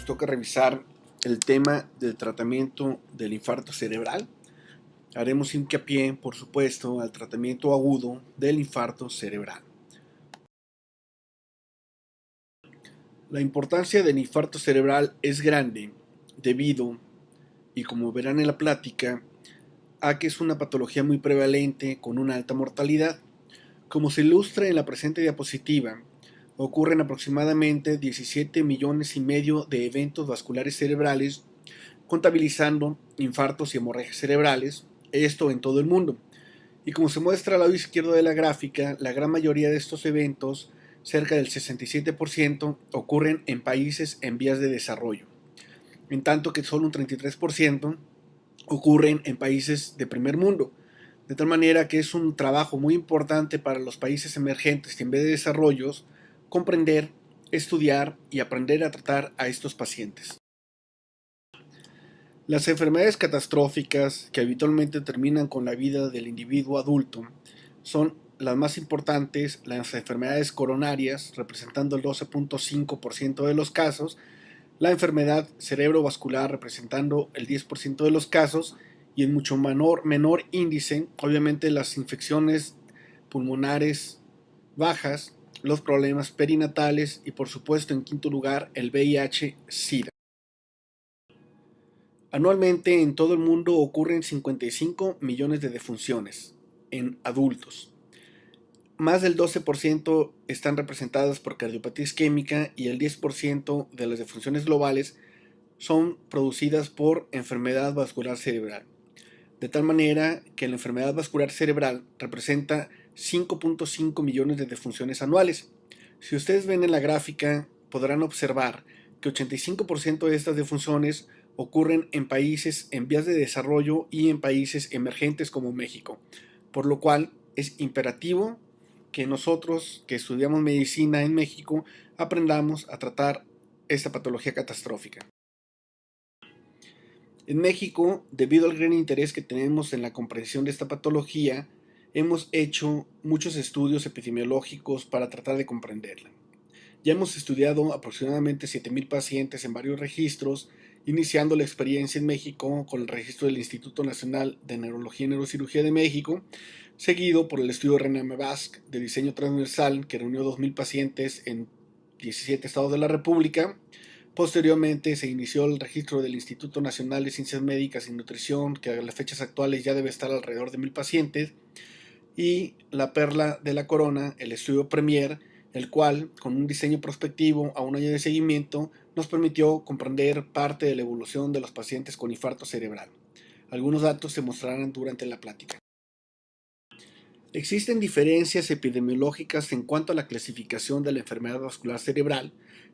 nos toca revisar el tema del tratamiento del infarto cerebral. Haremos hincapié, por supuesto, al tratamiento agudo del infarto cerebral. La importancia del infarto cerebral es grande debido, y como verán en la plática, a que es una patología muy prevalente con una alta mortalidad. Como se ilustra en la presente diapositiva, ocurren aproximadamente 17 millones y medio de eventos vasculares cerebrales, contabilizando infartos y hemorragias cerebrales, esto en todo el mundo. Y como se muestra al lado izquierdo de la gráfica, la gran mayoría de estos eventos, cerca del 67%, ocurren en países en vías de desarrollo, en tanto que solo un 33% ocurren en países de primer mundo. De tal manera que es un trabajo muy importante para los países emergentes y en vez de desarrollos, comprender, estudiar y aprender a tratar a estos pacientes. Las enfermedades catastróficas que habitualmente terminan con la vida del individuo adulto son las más importantes, las enfermedades coronarias, representando el 12.5% de los casos, la enfermedad cerebrovascular, representando el 10% de los casos, y en mucho menor índice, obviamente, las infecciones pulmonares bajas, los problemas perinatales y, por supuesto, en quinto lugar, el VIH-Sida. Anualmente en todo el mundo ocurren 55 millones de defunciones en adultos. Más del 12% están representadas por cardiopatía isquémica y el 10% de las defunciones globales son producidas por enfermedad vascular cerebral. De tal manera que la enfermedad vascular cerebral representa 5.5 millones de defunciones anuales. Si ustedes ven en la gráfica, podrán observar que 85% de estas defunciones ocurren en países en vías de desarrollo y en países emergentes como México, por lo cual es imperativo que nosotros que estudiamos medicina en México aprendamos a tratar esta patología catastrófica. En México, debido al gran interés que tenemos en la comprensión de esta patología, hemos hecho muchos estudios epidemiológicos para tratar de comprenderla. Ya hemos estudiado aproximadamente 7,000 pacientes en varios registros, iniciando la experiencia en México con el registro del Instituto Nacional de Neurología y Neurocirugía de México, seguido por el estudio René-Basque de diseño transversal, que reunió 2,000 pacientes en 17 estados de la República. Posteriormente se inició el registro del Instituto Nacional de Ciencias Médicas y Nutrición, que a las fechas actuales ya debe estar alrededor de 1,000 pacientes, y la perla de la corona, el estudio Premier, el cual, con un diseño prospectivo a un año de seguimiento, nos permitió comprender parte de la evolución de los pacientes con infarto cerebral. Algunos datos se mostrarán durante la plática. Existen diferencias epidemiológicas en cuanto a la clasificación de la enfermedad vascular cerebral,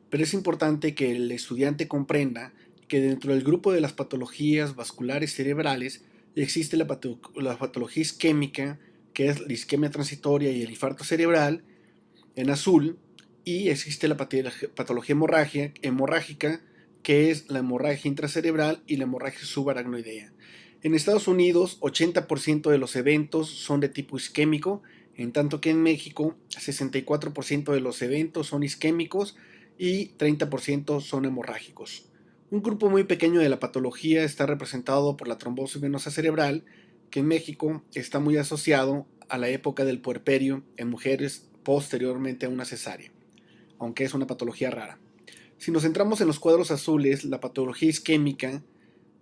pero es importante que el estudiante comprenda que dentro del grupo de las patologías vasculares cerebrales existe la patología isquémica, que es la isquemia transitoria y el infarto cerebral, en azul, y existe la patología hemorrágica, que es la hemorragia intracerebral y la hemorragia subaracnoidea. En Estados Unidos, 80% de los eventos son de tipo isquémico, en tanto que en México, 64% de los eventos son isquémicos y 30% son hemorrágicos. Un grupo muy pequeño de la patología está representado por la trombosis venosa cerebral, que en México está muy asociado a la época del puerperio en mujeres posteriormente a una cesárea, aunque es una patología rara. Si nos centramos en los cuadros azules, la patología isquémica,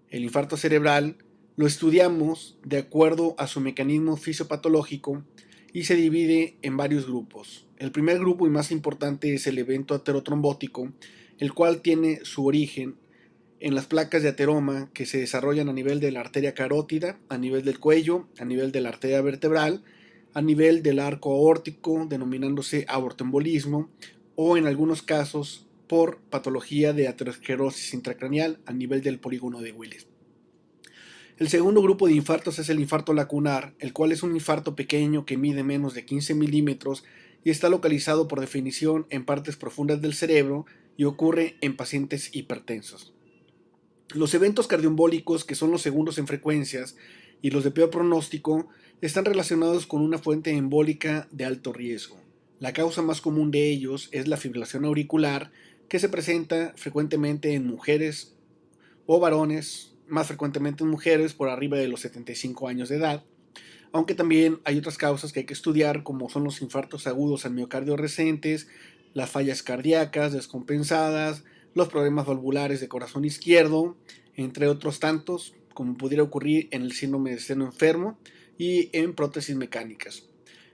el infarto cerebral, lo estudiamos de acuerdo a su mecanismo fisiopatológico y se divide en varios grupos. El primer grupo y más importante es el evento aterotrombótico, el cual tiene su origen en las placas de ateroma que se desarrollan a nivel de la arteria carótida, a nivel del cuello, a nivel de la arteria vertebral, a nivel del arco aórtico, denominándose aortoembolismo, o en algunos casos por patología de aterosclerosis intracraneal a nivel del polígono de Willis. El segundo grupo de infartos es el infarto lacunar, el cual es un infarto pequeño que mide menos de 15 milímetros y está localizado por definición en partes profundas del cerebro y ocurre en pacientes hipertensos. Los eventos cardioembólicos, que son los segundos en frecuencias, y los de peor pronóstico, están relacionados con una fuente embólica de alto riesgo. La causa más común de ellos es la fibrilación auricular, que se presenta frecuentemente en mujeres o varones, más frecuentemente en mujeres por arriba de los 75 años de edad, aunque también hay otras causas que hay que estudiar, como son los infartos agudos al miocardio recentes, las fallas cardíacas descompensadas, los problemas valvulares de corazón izquierdo, entre otros tantos, como pudiera ocurrir en el síndrome de seno enfermo y en prótesis mecánicas.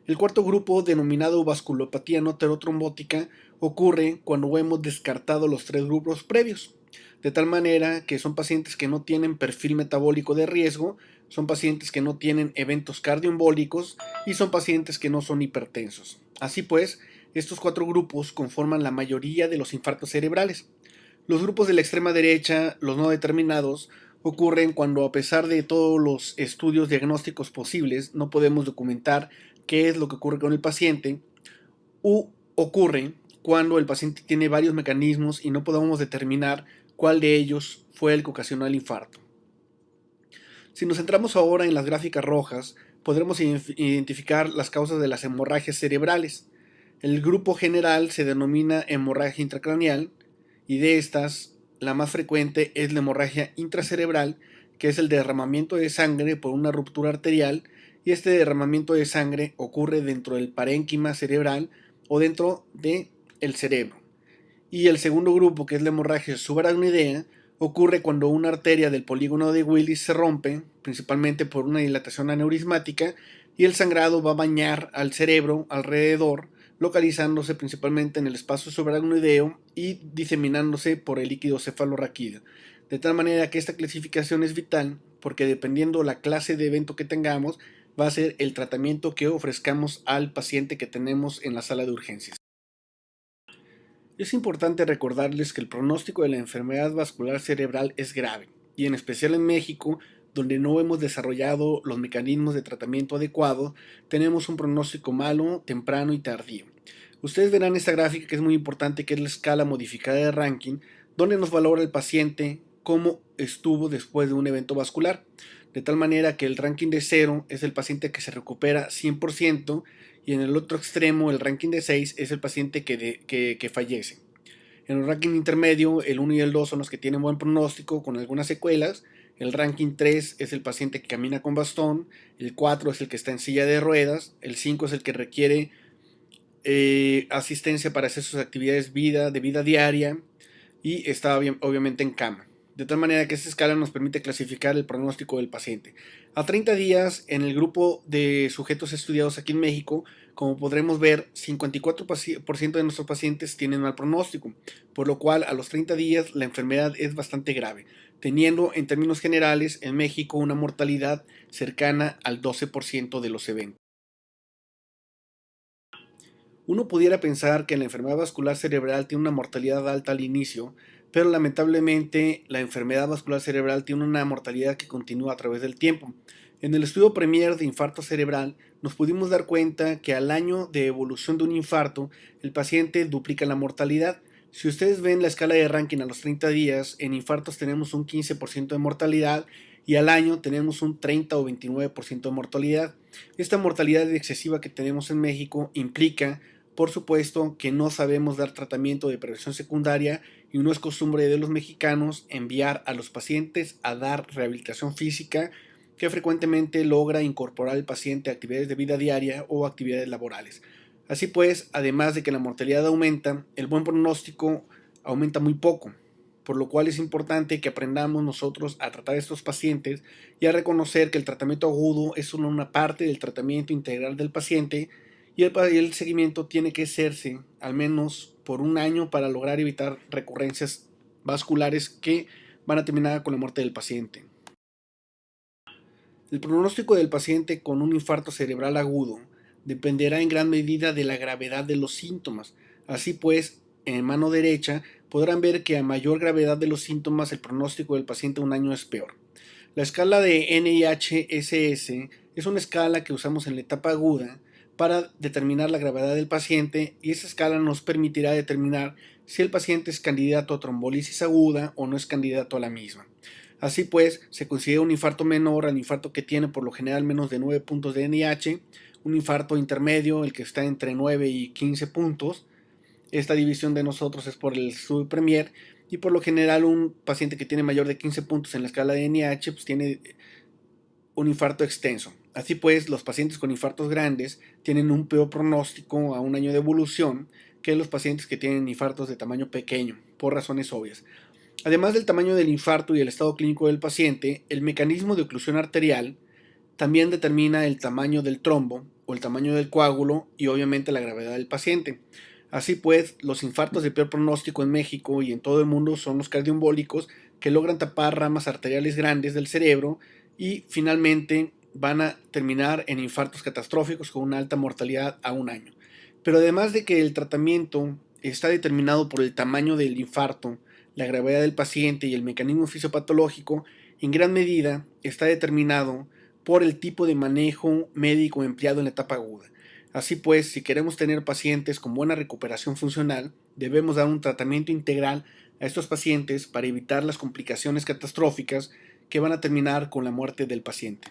El cuarto grupo, denominado vasculopatía no trombótica, ocurre cuando hemos descartado los tres grupos previos, de tal manera que son pacientes que no tienen perfil metabólico de riesgo, son pacientes que no tienen eventos cardioembólicos y son pacientes que no son hipertensos. Así pues, estos cuatro grupos conforman la mayoría de los infartos cerebrales. Los grupos de la extrema derecha, los no determinados, ocurren cuando, a pesar de todos los estudios diagnósticos posibles, no podemos documentar qué es lo que ocurre con el paciente, u ocurre cuando el paciente tiene varios mecanismos y no podemos determinar cuál de ellos fue el que ocasionó el infarto. Si nos centramos ahora en las gráficas rojas, podremos identificar las causas de las hemorragias cerebrales. El grupo general se denomina hemorragia intracraneal y de estas, la más frecuente es la hemorragia intracerebral, que es el derramamiento de sangre por una ruptura arterial, y este derramamiento de sangre ocurre dentro del parénquima cerebral o dentro del cerebro. Y el segundo grupo, que es la hemorragia subaracnoidea, ocurre cuando una arteria del polígono de Willis se rompe, principalmente por una dilatación aneurismática, y el sangrado va a bañar al cerebro alrededor, localizándose principalmente en el espacio subaracnoideo y diseminándose por el líquido cefalorraquídeo. De tal manera que esta clasificación es vital, porque dependiendo la clase de evento que tengamos, va a ser el tratamiento que ofrezcamos al paciente que tenemos en la sala de urgencias. Es importante recordarles que el pronóstico de la enfermedad vascular cerebral es grave, y en especial en México, donde no hemos desarrollado los mecanismos de tratamiento adecuados, tenemos un pronóstico malo, temprano y tardío. Ustedes verán esta gráfica, que es muy importante, que es la escala modificada de Rankin, donde nos valora el paciente cómo estuvo después de un evento vascular, de tal manera que el ranking de 0 es el paciente que se recupera 100%, y en el otro extremo el ranking de 6 es el paciente que fallece. En el ranking intermedio, el 1 y el 2 son los que tienen buen pronóstico con algunas secuelas, el ranking 3 es el paciente que camina con bastón, el 4 es el que está en silla de ruedas, el 5 es el que requiere asistencia para hacer sus actividades de vida diaria y está obviamente en cama. De tal manera que esta escala nos permite clasificar el pronóstico del paciente. A 30 días, en el grupo de sujetos estudiados aquí en México, como podremos ver, 54% de nuestros pacientes tienen mal pronóstico, por lo cual a los 30 días la enfermedad es bastante grave, teniendo en términos generales en México una mortalidad cercana al 12% de los eventos. Uno pudiera pensar que la enfermedad vascular cerebral tiene una mortalidad alta al inicio, pero lamentablemente la enfermedad vascular cerebral tiene una mortalidad que continúa a través del tiempo. En el estudio Premier de infarto cerebral nos pudimos dar cuenta que al año de evolución de un infarto, el paciente duplica la mortalidad. Si ustedes ven la escala de Rankin a los 30 días, en infartos tenemos un 15% de mortalidad y al año tenemos un 30 o 29% de mortalidad. Esta mortalidad excesiva que tenemos en México implica, por supuesto, que no sabemos dar tratamiento de prevención secundaria y no es costumbre de los mexicanos enviar a los pacientes a dar rehabilitación física, que frecuentemente logra incorporar al paciente a actividades de vida diaria o actividades laborales. Así pues, además de que la mortalidad aumenta, el buen pronóstico aumenta muy poco, por lo cual es importante que aprendamos nosotros a tratar a estos pacientes y a reconocer que el tratamiento agudo es solo una parte del tratamiento integral del paciente y el seguimiento tiene que hacerse al menos por un año para lograr evitar recurrencias vasculares que van a terminar con la muerte del paciente. El pronóstico del paciente con un infarto cerebral agudo dependerá en gran medida de la gravedad de los síntomas. Así pues, en mano derecha podrán ver que a mayor gravedad de los síntomas el pronóstico del paciente un año es peor. La escala de NIH-SS es una escala que usamos en la etapa aguda para determinar la gravedad del paciente y esa escala nos permitirá determinar si el paciente es candidato a trombolisis aguda o no es candidato a la misma. Así pues, se considera un infarto menor al infarto que tiene por lo general menos de 9 puntos de NIH, un infarto intermedio, el que está entre 9 y 15 puntos, Esta división de nosotros es por el Premier, y por lo general un paciente que tiene mayor de 15 puntos en la escala de NIH pues tiene un infarto extenso. Así pues, los pacientes con infartos grandes tienen un peor pronóstico a un año de evolución que los pacientes que tienen infartos de tamaño pequeño, por razones obvias. Además del tamaño del infarto y el estado clínico del paciente, el mecanismo de oclusión arterial también determina el tamaño del trombo o el tamaño del coágulo y obviamente la gravedad del paciente. Así pues, los infartos de peor pronóstico en México y en todo el mundo son los cardioembólicos, que logran tapar ramas arteriales grandes del cerebro y finalmente van a terminar en infartos catastróficos con una alta mortalidad a un año. Pero además de que el tratamiento está determinado por el tamaño del infarto, la gravedad del paciente y el mecanismo fisiopatológico, en gran medida está determinado por el tipo de manejo médico empleado en la etapa aguda. Así pues, si queremos tener pacientes con buena recuperación funcional, debemos dar un tratamiento integral a estos pacientes para evitar las complicaciones catastróficas que van a terminar con la muerte del paciente.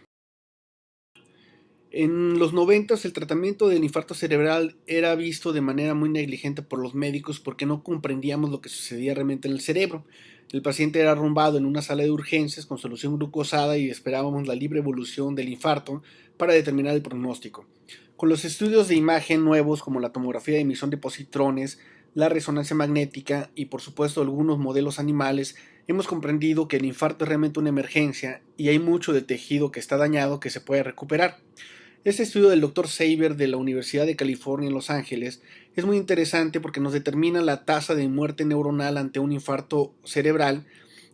En los 90 el tratamiento del infarto cerebral era visto de manera muy negligente por los médicos porque no comprendíamos lo que sucedía realmente en el cerebro. El paciente era arrumbado en una sala de urgencias con solución glucosada y esperábamos la libre evolución del infarto para determinar el pronóstico. Con los estudios de imagen nuevos como la tomografía de emisión de positrones, la resonancia magnética y por supuesto algunos modelos animales, hemos comprendido que el infarto es realmente una emergencia y hay mucho de tejido que está dañado que se puede recuperar. Este estudio del Dr. Saber de la Universidad de California en Los Ángeles es muy interesante porque nos determina la tasa de muerte neuronal ante un infarto cerebral.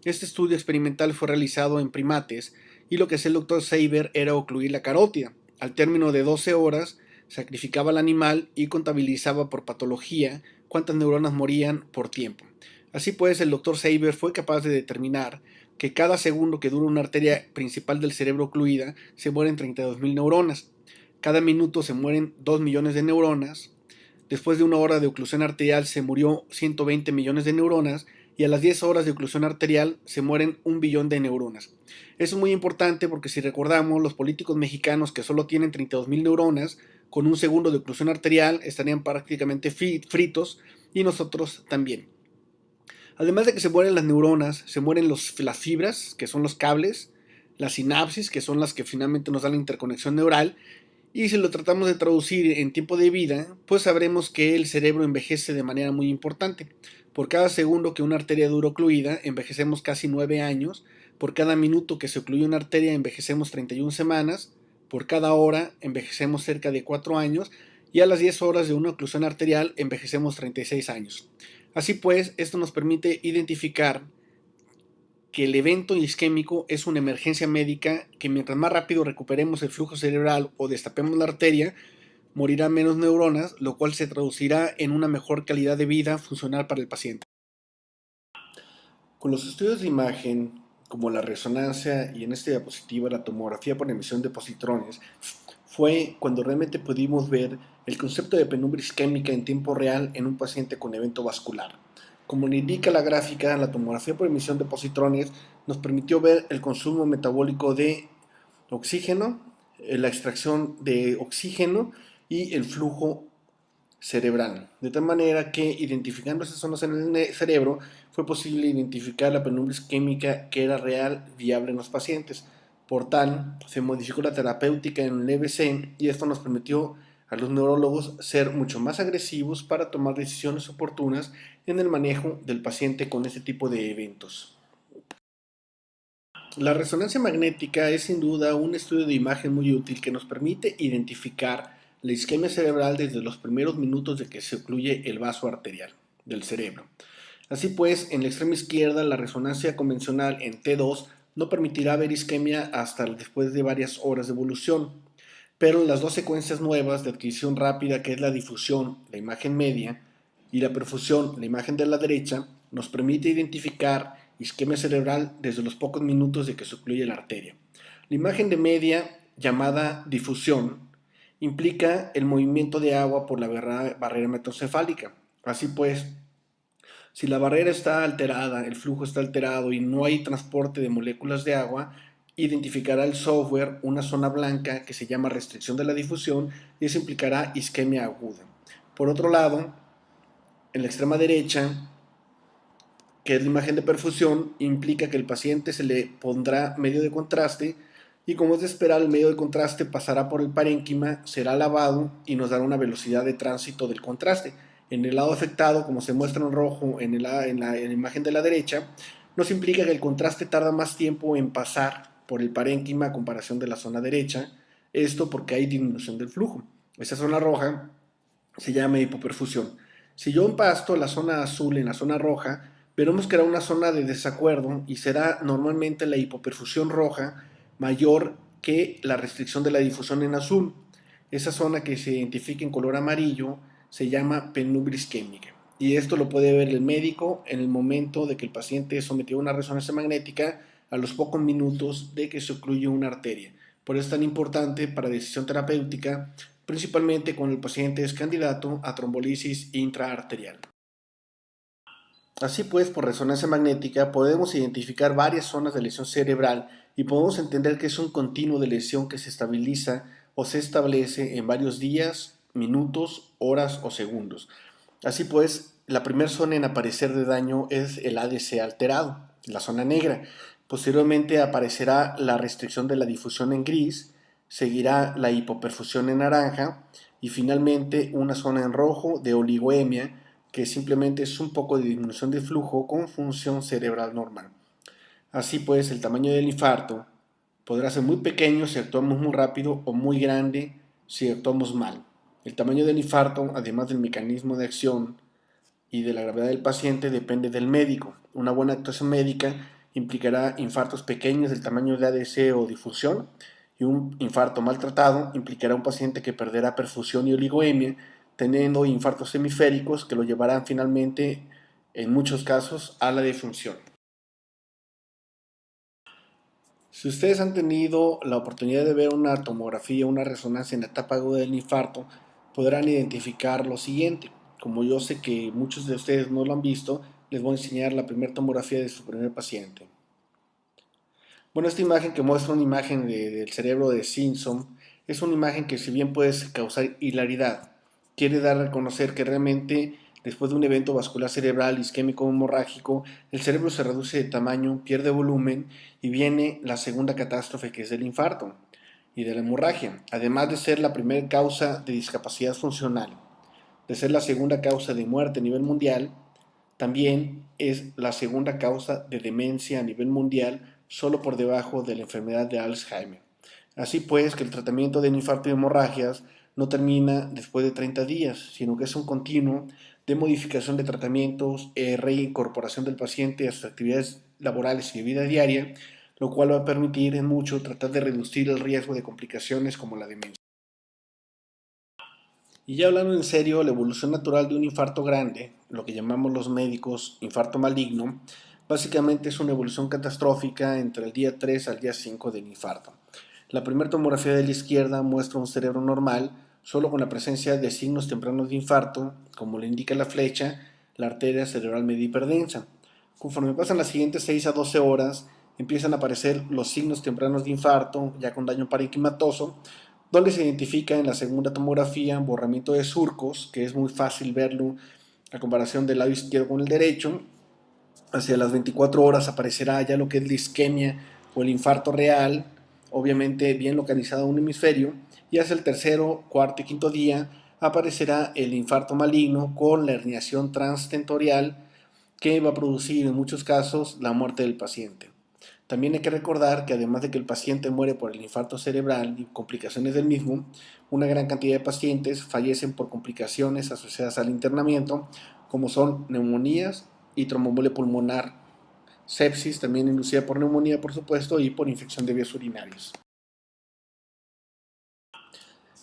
Este estudio experimental fue realizado en primates y lo que hacía el Dr. Saber era ocluir la carótida. Al término de 12 horas, sacrificaba al animal y contabilizaba por patología cuántas neuronas morían por tiempo. Así pues, el Dr. Saber fue capaz de determinar que cada segundo que dura una arteria principal del cerebro ocluida se mueren 32.000 neuronas. Cada minuto se mueren 2 millones de neuronas. Después de una hora de oclusión arterial se murió 120 millones de neuronas y a las 10 horas de oclusión arterial se mueren 1 billón de neuronas. Eso es muy importante porque si recordamos, los políticos mexicanos que solo tienen 32.000 neuronas, con un segundo de oclusión arterial estarían prácticamente fritos y nosotros también. Además de que se mueren las neuronas, se mueren las fibras, que son los cables, las sinapsis, que son las que finalmente nos dan la interconexión neural, y si lo tratamos de traducir en tiempo de vida, pues sabremos que el cerebro envejece de manera muy importante. Por cada segundo que una arteria dura ocluida, envejecemos casi 9 años. Por cada minuto que se ocluye una arteria, envejecemos 31 semanas. Por cada hora, envejecemos cerca de 4 años. Y a las 10 horas de una oclusión arterial, envejecemos 36 años. Así pues, esto nos permite identificar que el evento isquémico es una emergencia médica, que mientras más rápido recuperemos el flujo cerebral o destapemos la arteria, morirán menos neuronas, lo cual se traducirá en una mejor calidad de vida funcional para el paciente. Con los estudios de imagen, como la resonancia y en esta diapositiva la tomografía por emisión de positrones, fue cuando realmente pudimos ver el concepto de penumbra isquémica en tiempo real en un paciente con evento vascular. Como le indica la gráfica, la tomografía por emisión de positrones nos permitió ver el consumo metabólico de oxígeno, la extracción de oxígeno y el flujo cerebral. De tal manera que identificando esas zonas en el cerebro fue posible identificar la penumbra isquémica que era real, viable en los pacientes. Por tal, se modificó la terapéutica en el EBC y esto nos permitió a los neurólogos ser mucho más agresivos para tomar decisiones oportunas en el manejo del paciente con este tipo de eventos. La resonancia magnética es sin duda un estudio de imagen muy útil que nos permite identificar la isquemia cerebral desde los primeros minutos de que se ocluye el vaso arterial del cerebro. Así pues, en la extrema izquierda, la resonancia convencional en T2 no permitirá ver isquemia hasta después de varias horas de evolución, pero las dos secuencias nuevas de adquisición rápida, que es la difusión, la imagen media, y la perfusión, la imagen de la derecha, nos permite identificar isquemia cerebral desde los pocos minutos de que se ocluye la arteria. La imagen de media, llamada difusión, implica el movimiento de agua por la barrera hematoencefálica. Así pues, si la barrera está alterada, el flujo está alterado y no hay transporte de moléculas de agua, identificará el software una zona blanca que se llama restricción de la difusión y eso implicará isquemia aguda. Por otro lado, en la extrema derecha, que es la imagen de perfusión, implica que el paciente se le pondrá medio de contraste y, como es de esperar, el medio de contraste pasará por el parénquima, será lavado y nos dará una velocidad de tránsito del contraste. En el lado afectado, como se muestra en rojo en la imagen de la derecha, nos implica que el contraste tarda más tiempo en pasar por el parénquima a comparación de la zona derecha, esto porque hay disminución del flujo. Esa zona roja se llama hipoperfusión. Si yo empasto la zona azul en la zona roja, veremos que era una zona de desacuerdo y será normalmente la hipoperfusión roja mayor que la restricción de la difusión en azul. Esa zona que se identifica en color amarillo se llama penumbra isquémica. Y esto lo puede ver el médico en el momento de que el paciente es sometido a una resonancia magnética a los pocos minutos de que se ocluye una arteria. Por eso es tan importante para decisión terapéutica, principalmente cuando el paciente es candidato a trombolisis intraarterial. Así pues, por resonancia magnética podemos identificar varias zonas de lesión cerebral y podemos entender que es un continuo de lesión que se estabiliza o se establece en varios días, minutos, horas o segundos. Así pues, la primera zona en aparecer de daño es el ADC alterado, la zona negra. Posteriormente aparecerá la restricción de la difusión en gris, seguirá la hipoperfusión en naranja y finalmente una zona en rojo de oligoemia, que simplemente es un poco de disminución de flujo con función cerebral normal. Así pues, el tamaño del infarto podrá ser muy pequeño si actuamos muy rápido o muy grande si actuamos mal. El tamaño del infarto, además del mecanismo de acción y de la gravedad del paciente, depende del médico. Una buena actuación médica implicará infartos pequeños del tamaño de ADC o difusión, y un infarto maltratado implicará un paciente que perderá perfusión y oligoemia, teniendo infartos hemisféricos que lo llevarán finalmente, en muchos casos, a la defunción. Si ustedes han tenido la oportunidad de ver una tomografía, una resonancia en la etapa aguda del infarto, podrán identificar lo siguiente. Como yo sé que muchos de ustedes no lo han visto, les voy a enseñar la primera tomografía de su primer paciente. Bueno, esta imagen que muestra una imagen del cerebro de Simpson es una imagen que, si bien puede causar hilaridad, quiere dar a conocer que realmente después de un evento vascular cerebral isquémico hemorrágico, el cerebro se reduce de tamaño, pierde volumen y viene la segunda catástrofe, que es el infarto y de la hemorragia, además de ser la primera causa de discapacidad funcional, de ser la segunda causa de muerte a nivel mundial. También es la segunda causa de demencia a nivel mundial, solo por debajo de la enfermedad de Alzheimer. Así pues, que el tratamiento de infarto y hemorragias no termina después de 30 días, sino que es un continuo de modificación de tratamientos, reincorporación del paciente a sus actividades laborales y de vida diaria, lo cual va a permitir en mucho tratar de reducir el riesgo de complicaciones como la demencia. Y ya hablando en serio, la evolución natural de un infarto grande, lo que llamamos los médicos infarto maligno, básicamente es una evolución catastrófica entre el día 3 al día 5 del infarto. La primera tomografía de la izquierda muestra un cerebro normal, solo con la presencia de signos tempranos de infarto, como le indica la flecha, la arteria cerebral media hiperdensa. Conforme pasan las siguientes 6 a 12 horas, empiezan a aparecer los signos tempranos de infarto, ya con daño parenquimatoso, donde se identifica en la segunda tomografía borramiento de surcos, que es muy fácil verlo a comparación del lado izquierdo con el derecho. Hacia las 24 horas aparecerá ya lo que es la isquemia o el infarto real, obviamente bien localizado en un hemisferio, y hacia el tercero, cuarto y quinto día aparecerá el infarto maligno con la herniación transtentorial, que va a producir en muchos casos la muerte del paciente. También hay que recordar que, además de que el paciente muere por el infarto cerebral y complicaciones del mismo, una gran cantidad de pacientes fallecen por complicaciones asociadas al internamiento, como son neumonías y tromboembolia pulmonar, sepsis, también inducida por neumonía, por supuesto, y por infección de vías urinarias.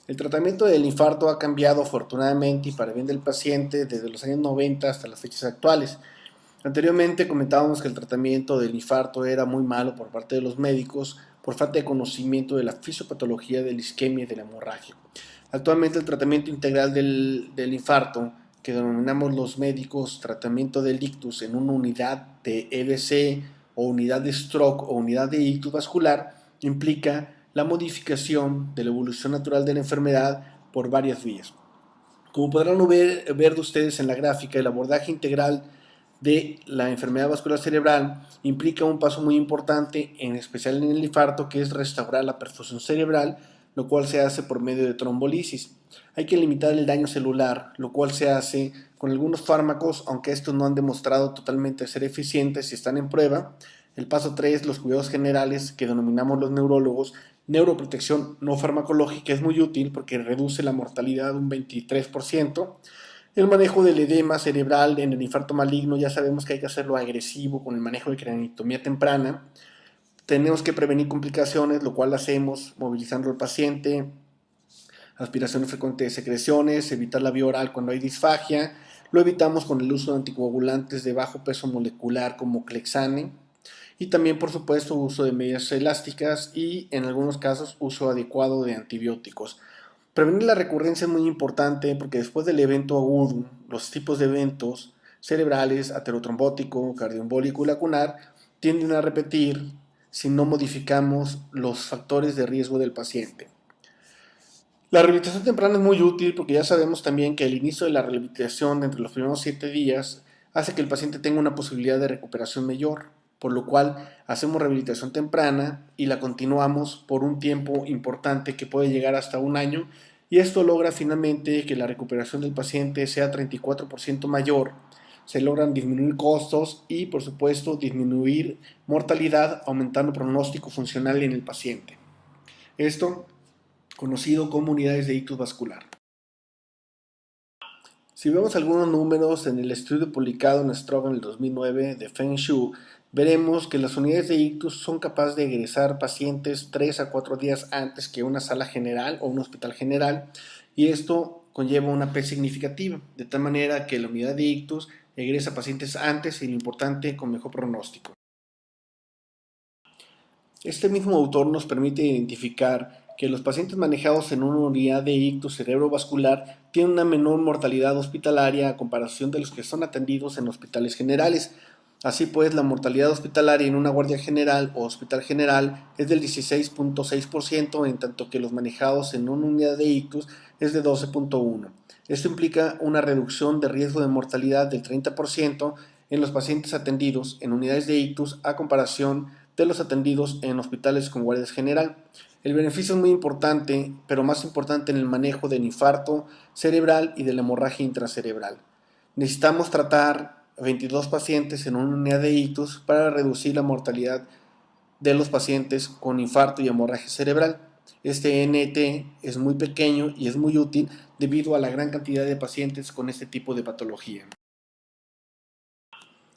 El tratamiento del infarto ha cambiado afortunadamente y para bien del paciente desde los años 90 hasta las fechas actuales. Anteriormente comentábamos que el tratamiento del infarto era muy malo por parte de los médicos por falta de conocimiento de la fisiopatología de la isquemia y de la hemorragia. Actualmente el tratamiento integral del infarto, que denominamos los médicos tratamiento del ictus en una unidad de EBC o unidad de stroke o unidad de ictus vascular, implica la modificación de la evolución natural de la enfermedad por varias vías. Como podrán ver ustedes en la gráfica, el abordaje integral de la enfermedad vascular cerebral implica un paso muy importante, en especial en el infarto, que es restaurar la perfusión cerebral, lo cual se hace por medio de trombolisis. Hay que limitar el daño celular, lo cual se hace con algunos fármacos, aunque estos no han demostrado totalmente ser eficientes y están en prueba. El paso 3, los cuidados generales, que denominamos los neurólogos. Neuroprotección no farmacológica es muy útil porque reduce la mortalidad un 23%. El manejo del edema cerebral en el infarto maligno, ya sabemos que hay que hacerlo agresivo con el manejo de craniotomía temprana. Tenemos que prevenir complicaciones, lo cual hacemos movilizando al paciente, aspiraciones frecuentes de secreciones, evitar la vía oral cuando hay disfagia. Lo evitamos con el uso de anticoagulantes de bajo peso molecular como Clexane. Y también, por supuesto, uso de medidas elásticas y, en algunos casos, uso adecuado de antibióticos. Prevenir la recurrencia es muy importante porque después del evento agudo, los tipos de eventos cerebrales, aterotrombótico, cardioembólico y lacunar, tienden a repetir si no modificamos los factores de riesgo del paciente. La rehabilitación temprana es muy útil porque ya sabemos también que el inicio de la rehabilitación entre los primeros 7 días hace que el paciente tenga una posibilidad de recuperación mayor, por lo cual hacemos rehabilitación temprana y la continuamos por un tiempo importante que puede llegar hasta un año, y esto logra finalmente que la recuperación del paciente sea 34% mayor. Se logran disminuir costos y, por supuesto, disminuir mortalidad, aumentando pronóstico funcional en el paciente. Esto conocido como unidades de ictus vascular. Si vemos algunos números en el estudio publicado en Stroke en el 2009 de Feng Shu, veremos que las unidades de ictus son capaces de egresar pacientes 3 a 4 días antes que una sala general o un hospital general, y esto conlleva una P significativa, de tal manera que la unidad de ictus egresa pacientes antes y, lo importante, con mejor pronóstico. Este mismo autor nos permite identificar que los pacientes manejados en una unidad de ictus cerebrovascular tienen una menor mortalidad hospitalaria a comparación de los que son atendidos en hospitales generales. Así pues, la mortalidad hospitalaria en una guardia general o hospital general es del 16.6%, en tanto que los manejados en una unidad de ictus es de 12.1%. Esto implica una reducción de riesgo de mortalidad del 30% en los pacientes atendidos en unidades de ictus a comparación de los atendidos en hospitales con guardias general. El beneficio es muy importante, pero más importante en el manejo del infarto cerebral y de la hemorragia intracerebral. Necesitamos tratar 22 pacientes en una unidad de ictus para reducir la mortalidad de los pacientes con infarto y hemorragia cerebral. Este NT es muy pequeño y es muy útil debido a la gran cantidad de pacientes con este tipo de patología.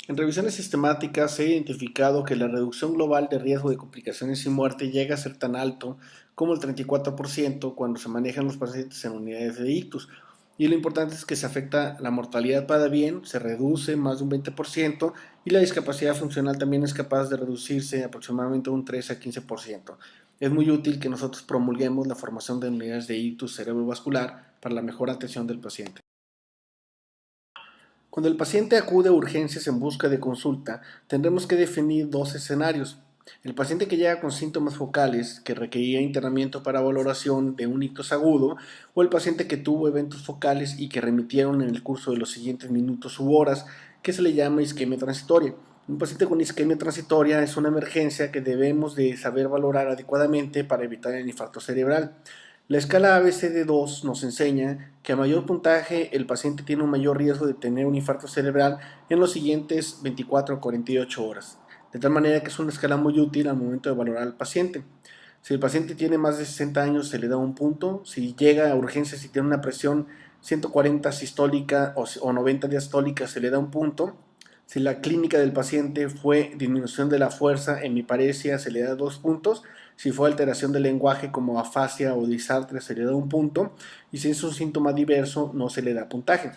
En revisiones sistemáticas se ha identificado que la reducción global de riesgo de complicaciones y muerte llega a ser tan alto como el 34% cuando se manejan los pacientes en unidades de ictus. Y lo importante es que se afecta la mortalidad para bien, se reduce más de un 20%, y la discapacidad funcional también es capaz de reducirse aproximadamente un 13 a 15%. Es muy útil que nosotros promulguemos la formación de unidades de ictus cerebrovascular para la mejor atención del paciente. Cuando el paciente acude a urgencias en busca de consulta, tendremos que definir dos escenarios. El paciente que llega con síntomas focales que requería internamiento para valoración de un ictus agudo, o el paciente que tuvo eventos focales y que remitieron en el curso de los siguientes minutos u horas, que se le llama isquemia transitoria. Un paciente con isquemia transitoria es una emergencia que debemos de saber valorar adecuadamente para evitar el infarto cerebral. La escala ABCD2 nos enseña que a mayor puntaje el paciente tiene un mayor riesgo de tener un infarto cerebral en los siguientes 24 a 48 horas, de tal manera que es una escala muy útil al momento de valorar al paciente. Si el paciente tiene más de 60 años se le da un punto, si llega a urgencias y tiene una presión 140 sistólica o 90 diastólica se le da un punto. Si la clínica del paciente fue disminución de la fuerza, hemiparesia, se le da 2 puntos. Si fue alteración del lenguaje como afasia o disartria, se le da un punto. Y si es un síntoma diverso, no se le da puntaje.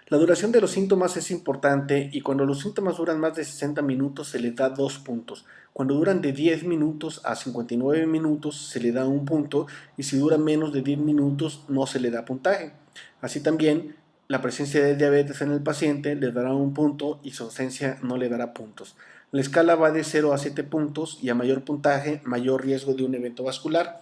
La duración de los síntomas es importante, y cuando los síntomas duran más de 60 minutos se le da 2 puntos. Cuando duran de 10 minutos a 59 minutos se le da un punto, y si duran menos de 10 minutos no se le da puntaje. Así también, la presencia de diabetes en el paciente le dará un punto y su ausencia no le dará puntos. La escala va de 0 a 7 puntos, y a mayor puntaje, mayor riesgo de un evento vascular.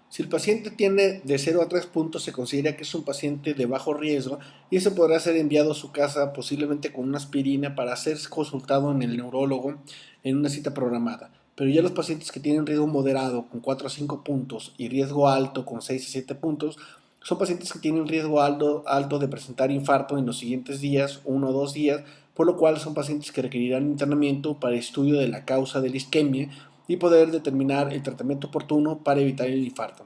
Si el paciente tiene de 0 a 3 puntos, se considera que es un paciente de bajo riesgo y ese podrá ser enviado a su casa posiblemente con una aspirina para ser consultado en el neurólogo en una cita programada. Pero ya los pacientes que tienen riesgo moderado con 4 a 5 puntos y riesgo alto con 6 a 7 puntos son pacientes que tienen riesgo alto de presentar infarto en los siguientes días, 1 o 2 días, por lo cual son pacientes que requerirán internamiento para estudio de la causa de la isquemia y poder determinar el tratamiento oportuno para evitar el infarto.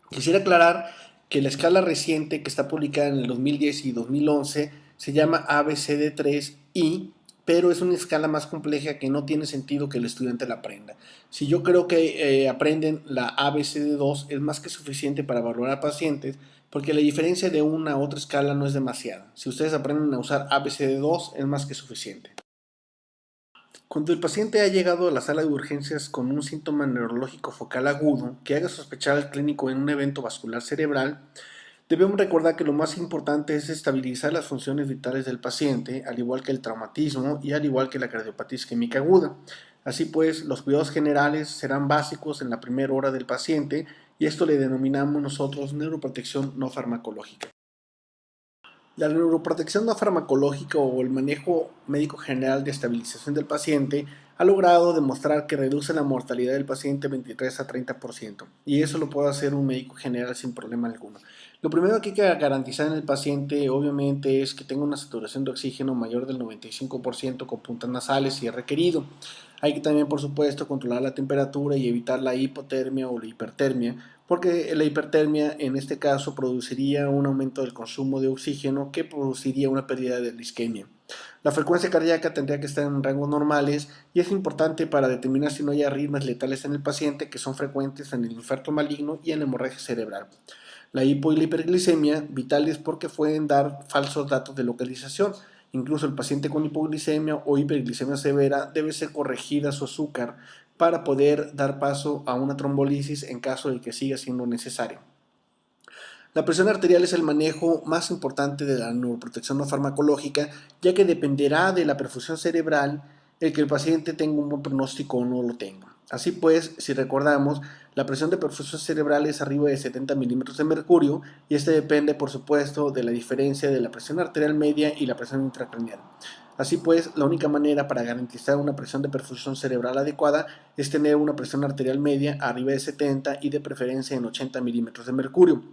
Quisiera aclarar que la escala reciente que está publicada en el 2010 y 2011 se llama ABCD3I, pero es una escala más compleja que no tiene sentido que el estudiante la aprenda. Si yo creo que aprenden la ABCD2 es más que suficiente para valorar a pacientes, porque la diferencia de una a otra escala no es demasiada. Si ustedes aprenden a usar ABCD2 es más que suficiente. Cuando el paciente ha llegado a la sala de urgencias con un síntoma neurológico focal agudo que haga sospechar al clínico en un evento vascular cerebral, debemos recordar que lo más importante es estabilizar las funciones vitales del paciente, al igual que el traumatismo y al igual que la cardiopatía isquémica aguda. Así pues, los cuidados generales serán básicos en la primera hora del paciente y esto le denominamos nosotros neuroprotección no farmacológica. La neuroprotección no farmacológica o el manejo médico general de estabilización del paciente ha logrado demostrar que reduce la mortalidad del paciente 23 a 30%, y eso lo puede hacer un médico general sin problema alguno. Lo primero que hay que garantizar en el paciente obviamente es que tenga una saturación de oxígeno mayor del 95% con puntas nasales si es requerido. Hay que también, por supuesto, controlar la temperatura y evitar la hipotermia o la hipertermia, porque la hipertermia en este caso produciría un aumento del consumo de oxígeno que produciría una pérdida de la isquemia. La frecuencia cardíaca tendría que estar en rangos normales y es importante para determinar si no hay arritmias letales en el paciente, que son frecuentes en el infarto maligno y en la hemorragia cerebral. La hipo y la hiperglicemia vitales porque pueden dar falsos datos de localización. Incluso el paciente con hipoglicemia o hiperglicemia severa debe ser corregida su azúcar para poder dar paso a una trombolisis en caso de que siga siendo necesario. La presión arterial es el manejo más importante de la neuroprotección no farmacológica, ya que dependerá de la perfusión cerebral el que el paciente tenga un buen pronóstico o no lo tenga. Así pues, si recordamos, la presión de perfusión cerebral es arriba de 70 milímetros de mercurio y este depende, por supuesto, de la diferencia de la presión arterial media y la presión intracraneal. Así pues, la única manera para garantizar una presión de perfusión cerebral adecuada es tener una presión arterial media arriba de 70 y de preferencia en 80 milímetros de mercurio.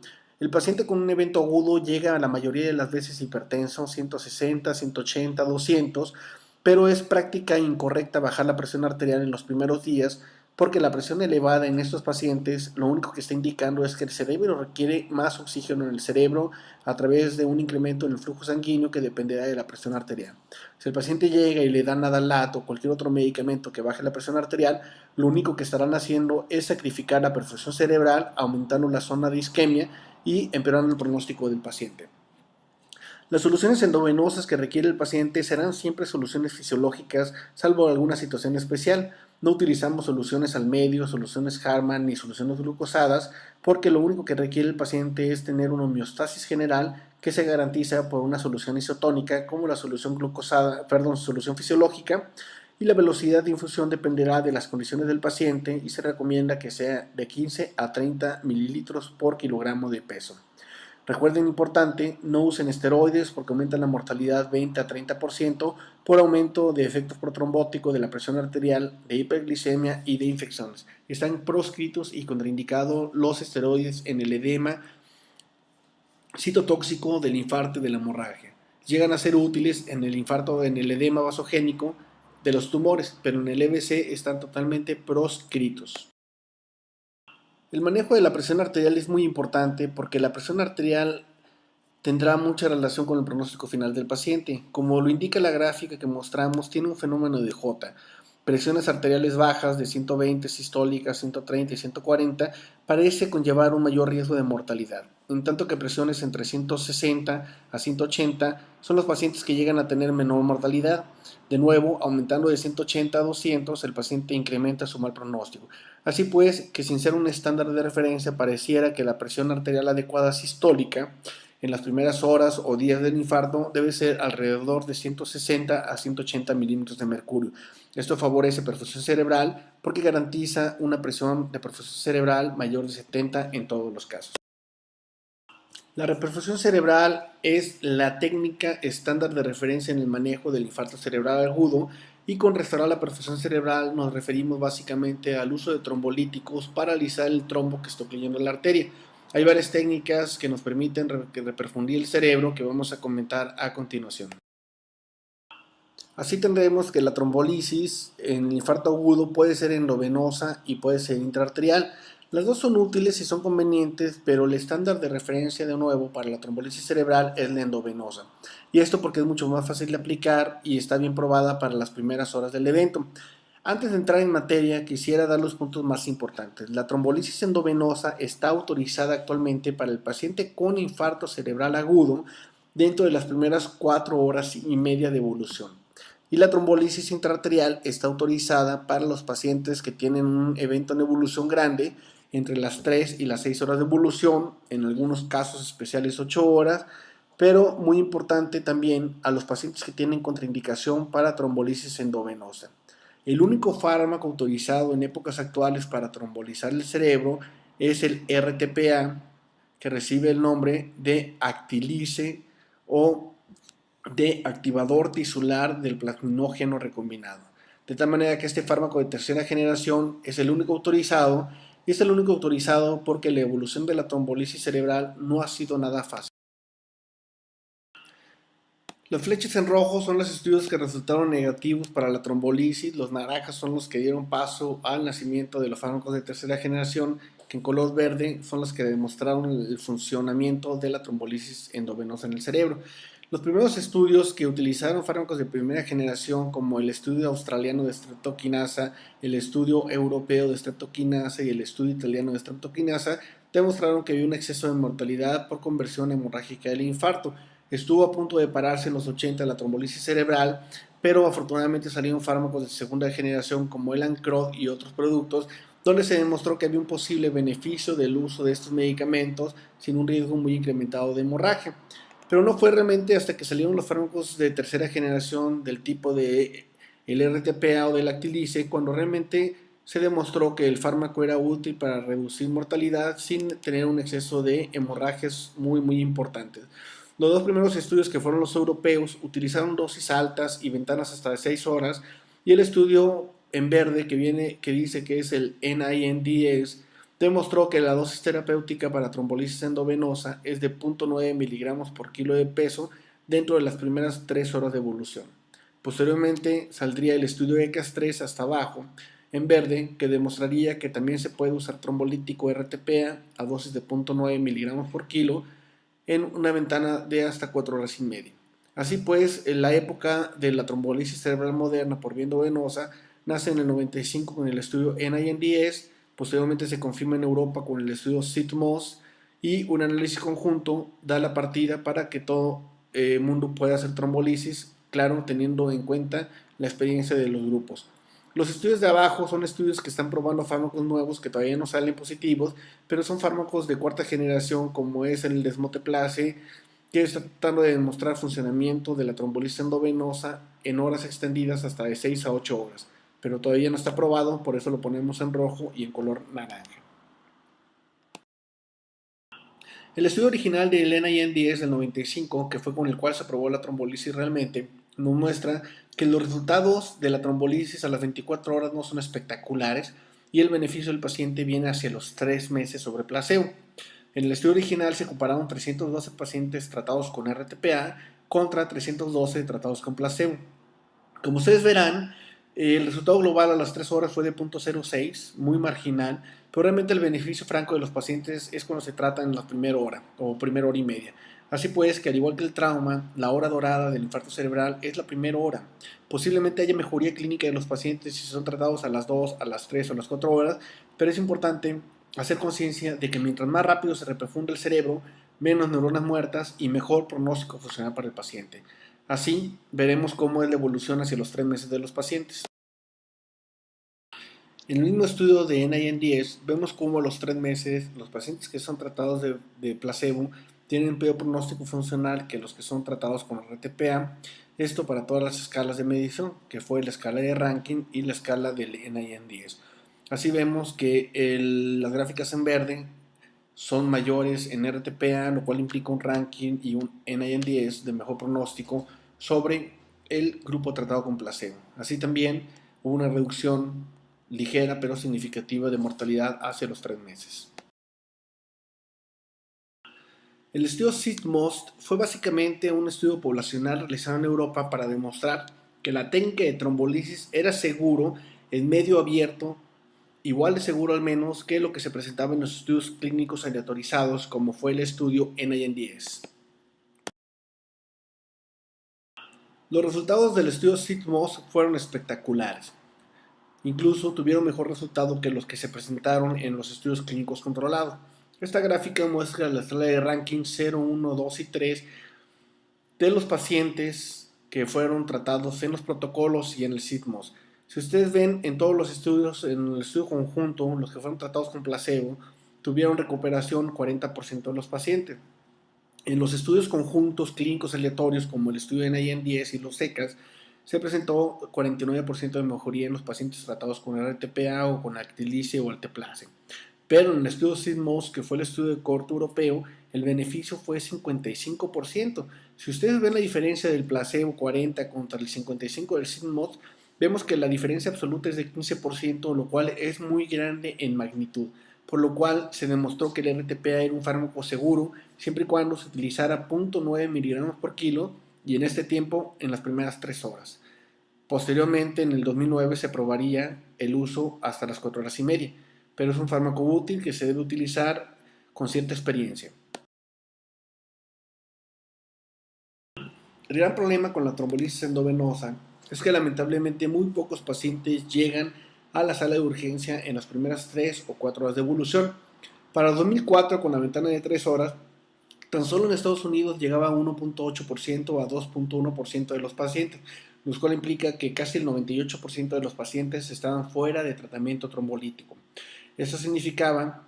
El paciente con un evento agudo llega a la mayoría de las veces hipertenso, 160, 180, 200, pero es práctica incorrecta bajar la presión arterial en los primeros días porque la presión elevada en estos pacientes lo único que está indicando es que el cerebro requiere más oxígeno en el cerebro a través de un incremento en el flujo sanguíneo que dependerá de la presión arterial. Si el paciente llega y le dan Adalat o cualquier otro medicamento que baje la presión arterial, lo único que estarán haciendo es sacrificar la perfusión cerebral, aumentando la zona de isquemia y empeorando el pronóstico del paciente. Las soluciones endovenosas que requiere el paciente serán siempre soluciones fisiológicas, salvo alguna situación especial. No utilizamos soluciones al medio, soluciones Harman ni soluciones glucosadas, porque lo único que requiere el paciente es tener una homeostasis general que se garantiza por una solución isotónica como la solución solución fisiológica, y la velocidad de infusión dependerá de las condiciones del paciente y se recomienda que sea de 15 a 30 mililitros por kilogramo de peso. Recuerden, importante, no usen esteroides porque aumentan la mortalidad 20 a 30% por aumento de efectos protrombóticos de la presión arterial, de hiperglicemia y de infecciones. Están proscritos y contraindicados los esteroides en el edema citotóxico del infarto y de la hemorragia. Llegan a ser útiles en el infarto, en el edema vasogénico de los tumores, pero en el EBC están totalmente proscritos. El manejo de la presión arterial es muy importante porque la presión arterial tendrá mucha relación con el pronóstico final del paciente. Como lo indica la gráfica que mostramos, tiene un fenómeno de J. Presiones arteriales bajas de 120 sistólicas, 130 y 140 parece conllevar un mayor riesgo de mortalidad, en tanto que presiones entre 160 a 180 son los pacientes que llegan a tener menor mortalidad. De nuevo, aumentando de 180 a 200, el paciente incrementa su mal pronóstico. Así pues, que sin ser un estándar de referencia, pareciera que la presión arterial adecuada sistólica en las primeras horas o días del infarto debe ser alrededor de 160 a 180 milímetros de mercurio. Esto favorece perfusión cerebral porque garantiza una presión de perfusión cerebral mayor de 70 en todos los casos. La reperfusión cerebral es la técnica estándar de referencia en el manejo del infarto cerebral agudo, y con restaurar la perfusión cerebral nos referimos básicamente al uso de trombolíticos para alisar el trombo que está ocluyendo la arteria. Hay varias técnicas que nos permiten reperfundir el cerebro que vamos a comentar a continuación. Así tendremos que la trombolisis en el infarto agudo puede ser endovenosa y puede ser intraarterial. Las dos son útiles y son convenientes, pero el estándar de referencia de nuevo para la trombolisis cerebral es la endovenosa. Y esto porque es mucho más fácil de aplicar y está bien probada para las primeras horas del evento. Antes de entrar en materia, quisiera dar los puntos más importantes. La trombolisis endovenosa está autorizada actualmente para el paciente con infarto cerebral agudo dentro de las primeras 4 horas y media de evolución. Y la trombolisis intraarterial está autorizada para los pacientes que tienen un evento en evolución grande entre las 3 y las 6 horas de evolución, en algunos casos especiales 8 horas, pero muy importante también a los pacientes que tienen contraindicación para trombolisis endovenosa. El único fármaco autorizado en épocas actuales para trombolizar el cerebro es el RTPA, que recibe el nombre de Actilice o de activador tisular del plasminógeno recombinado. De tal manera que este fármaco de tercera generación es el único autorizado, y es el único autorizado porque la evolución de la trombolisis cerebral no ha sido nada fácil. Las flechas en rojo son los estudios que resultaron negativos para la trombolisis, los naranjas son los que dieron paso al nacimiento de los fármacos de tercera generación, que en color verde son los que demostraron el funcionamiento de la trombolisis endovenosa en el cerebro. Los primeros estudios que utilizaron fármacos de primera generación, como el estudio australiano de streptokinasa, el estudio europeo de streptokinasa y el estudio italiano de streptokinasa, demostraron que había un exceso de mortalidad por conversión hemorrágica del infarto. Estuvo a punto de pararse en los 80 la trombolisis cerebral, pero afortunadamente salieron fármacos de segunda generación como el Ancrod y otros productos, donde se demostró que había un posible beneficio del uso de estos medicamentos sin un riesgo muy incrementado de hemorragia. Pero no fue realmente hasta que salieron los fármacos de tercera generación del tipo de el RTPA o del Actilice cuando realmente se demostró que el fármaco era útil para reducir mortalidad sin tener un exceso de hemorragias muy importantes. Los dos primeros estudios, que fueron los europeos, utilizaron dosis altas y ventanas hasta de 6 horas, y el estudio en verde que dice que es el NINDS demostró que la dosis terapéutica para trombolisis endovenosa es de 0.9 miligramos por kilo de peso dentro de las primeras 3 horas de evolución. Posteriormente saldría el estudio ECAS-3 hasta abajo, en verde, que demostraría que también se puede usar trombolítico RTPA a dosis de 0.9 miligramos por kilo en una ventana de hasta 4 horas y media. Así pues, en la época de la trombolisis cerebral moderna por vía endovenosa nace en el 95 con el estudio NINDS, posteriormente se confirma en Europa con el estudio SITMOS, y un análisis conjunto da la partida para que todo el mundo pueda hacer trombolisis, claro, teniendo en cuenta la experiencia de los grupos. Los estudios de abajo son estudios que están probando fármacos nuevos que todavía no salen positivos, pero son fármacos de cuarta generación, como es el desmoteplase, que está tratando de demostrar funcionamiento de la trombolisis endovenosa en horas extendidas hasta de 6 a 8 horas, pero todavía no está probado, por eso lo ponemos en rojo y en color naranja. El estudio original de Elena INDS del 95, que fue con el cual se probó la trombolisis realmente, nos muestra que los resultados de la trombolisis a las 24 horas no son espectaculares y el beneficio del paciente viene hacia los 3 meses sobre placebo. En el estudio original se compararon 312 pacientes tratados con RTPA contra 312 tratados con placebo. Como ustedes verán, el resultado global a las 3 horas fue de 0.06, muy marginal, pero realmente el beneficio franco de los pacientes es cuando se trata en la primera hora o primera hora y media. Así pues, que al igual que el trauma, la hora dorada del infarto cerebral es la primera hora. Posiblemente haya mejoría clínica de los pacientes si son tratados a las 2, a las 3 o a las 4 horas, pero es importante hacer conciencia de que mientras más rápido se reperfunde el cerebro, menos neuronas muertas y mejor pronóstico funcional para el paciente. Así, veremos cómo es la evolución hacia los 3 meses de los pacientes. En el mismo estudio de NINDS, vemos cómo a los 3 meses los pacientes que son tratados de placebo tienen peor pronóstico funcional que los que son tratados con RTPA, esto para todas las escalas de medición, que fue la escala de Rankin y la escala del NIM-10. Así vemos que las gráficas en verde son mayores en RTPA, lo cual implica un ranking y un NIM-10 de mejor pronóstico sobre el grupo tratado con placebo. Así también hubo una reducción ligera pero significativa de mortalidad hacia los 3 meses. El estudio SID-MOST fue básicamente un estudio poblacional realizado en Europa para demostrar que la técnica de trombolisis era seguro en medio abierto, igual de seguro al menos que lo que se presentaba en los estudios clínicos aleatorizados, como fue el estudio NIM-10. Los resultados del estudio SID-MOST fueron espectaculares. Incluso tuvieron mejor resultado que los que se presentaron en los estudios clínicos controlados. Esta gráfica muestra la escala de ranking 0, 1, 2 y 3 de los pacientes que fueron tratados en los protocolos y en el SID-MOST. Si ustedes ven en todos los estudios, en el estudio conjunto, los que fueron tratados con placebo, tuvieron recuperación 40% de los pacientes. En los estudios conjuntos clínicos aleatorios, como el estudio NIM-10 y los SECAS, se presentó 49% de mejoría en los pacientes tratados con RTPA o con Actilice o Alteplase. Pero en el estudio SID-MOST, que fue el estudio de cohorte europeo, el beneficio fue 55%. Si ustedes ven la diferencia del placebo 40 contra el 55 del SID-MOST, vemos que la diferencia absoluta es de 15%, lo cual es muy grande en magnitud, por lo cual se demostró que el RTPA era un fármaco seguro siempre y cuando se utilizara 0.9 miligramos por kilo y en este tiempo en las primeras 3 horas. Posteriormente, en el 2009 se probaría el uso hasta las 4 horas y media, pero es un fármaco útil que se debe utilizar con cierta experiencia. El gran problema con la trombolisis endovenosa es que lamentablemente muy pocos pacientes llegan a la sala de urgencia en las primeras 3 o 4 horas de evolución. Para 2004, con la ventana de 3 horas, tan solo en Estados Unidos llegaba a 1.8% a 2.1% de los pacientes, lo cual implica que casi el 98% de los pacientes estaban fuera de tratamiento trombolítico. Eso significaba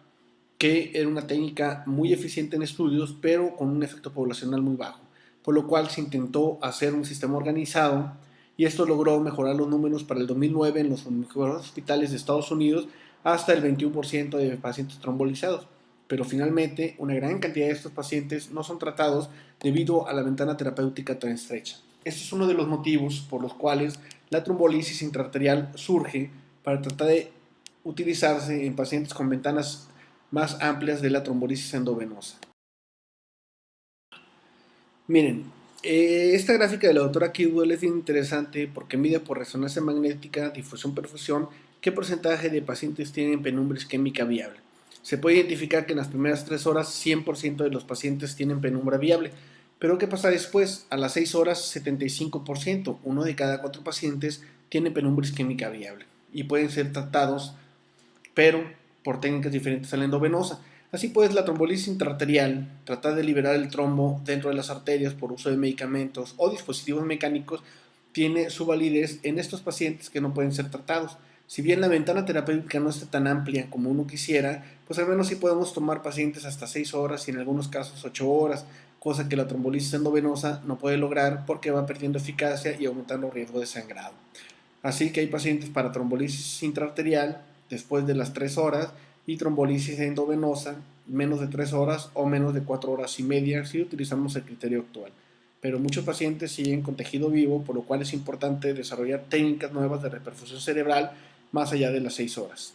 que era una técnica muy eficiente en estudios, pero con un efecto poblacional muy bajo, por lo cual se intentó hacer un sistema organizado y esto logró mejorar los números para el 2009 en los mejores hospitales de Estados Unidos hasta el 21% de pacientes trombolizados. Pero finalmente una gran cantidad de estos pacientes no son tratados debido a la ventana terapéutica tan estrecha. Este es uno de los motivos por los cuales la trombolisis intraarterial surge para tratar de utilizarse en pacientes con ventanas más amplias de la trombolisis endovenosa. Miren, esta gráfica de la doctora Kidwell es bien interesante porque mide por resonancia magnética, difusión-perfusión, qué porcentaje de pacientes tienen penumbra isquémica viable. Se puede identificar que en las primeras 3 horas 100% de los pacientes tienen penumbra viable, pero ¿qué pasa después? A las 6 horas 75%, uno de cada 4 pacientes tiene penumbra isquémica viable y pueden ser tratados, pero por técnicas diferentes a la endovenosa. Así pues, la trombolisis intraarterial, tratar de liberar el trombo dentro de las arterias por uso de medicamentos o dispositivos mecánicos, tiene su validez en estos pacientes que no pueden ser tratados. Si bien la ventana terapéutica no está tan amplia como uno quisiera, pues al menos sí podemos tomar pacientes hasta 6 horas y en algunos casos 8 horas, cosa que la trombolisis endovenosa no puede lograr porque va perdiendo eficacia y aumentando riesgo de sangrado. Así que hay pacientes para trombolisis intraarterial después de las 3 horas y trombolisis endovenosa menos de 3 horas o menos de 4 horas y media si utilizamos el criterio actual. Pero muchos pacientes siguen con tejido vivo, por lo cual es importante desarrollar técnicas nuevas de reperfusión cerebral más allá de las 6 horas.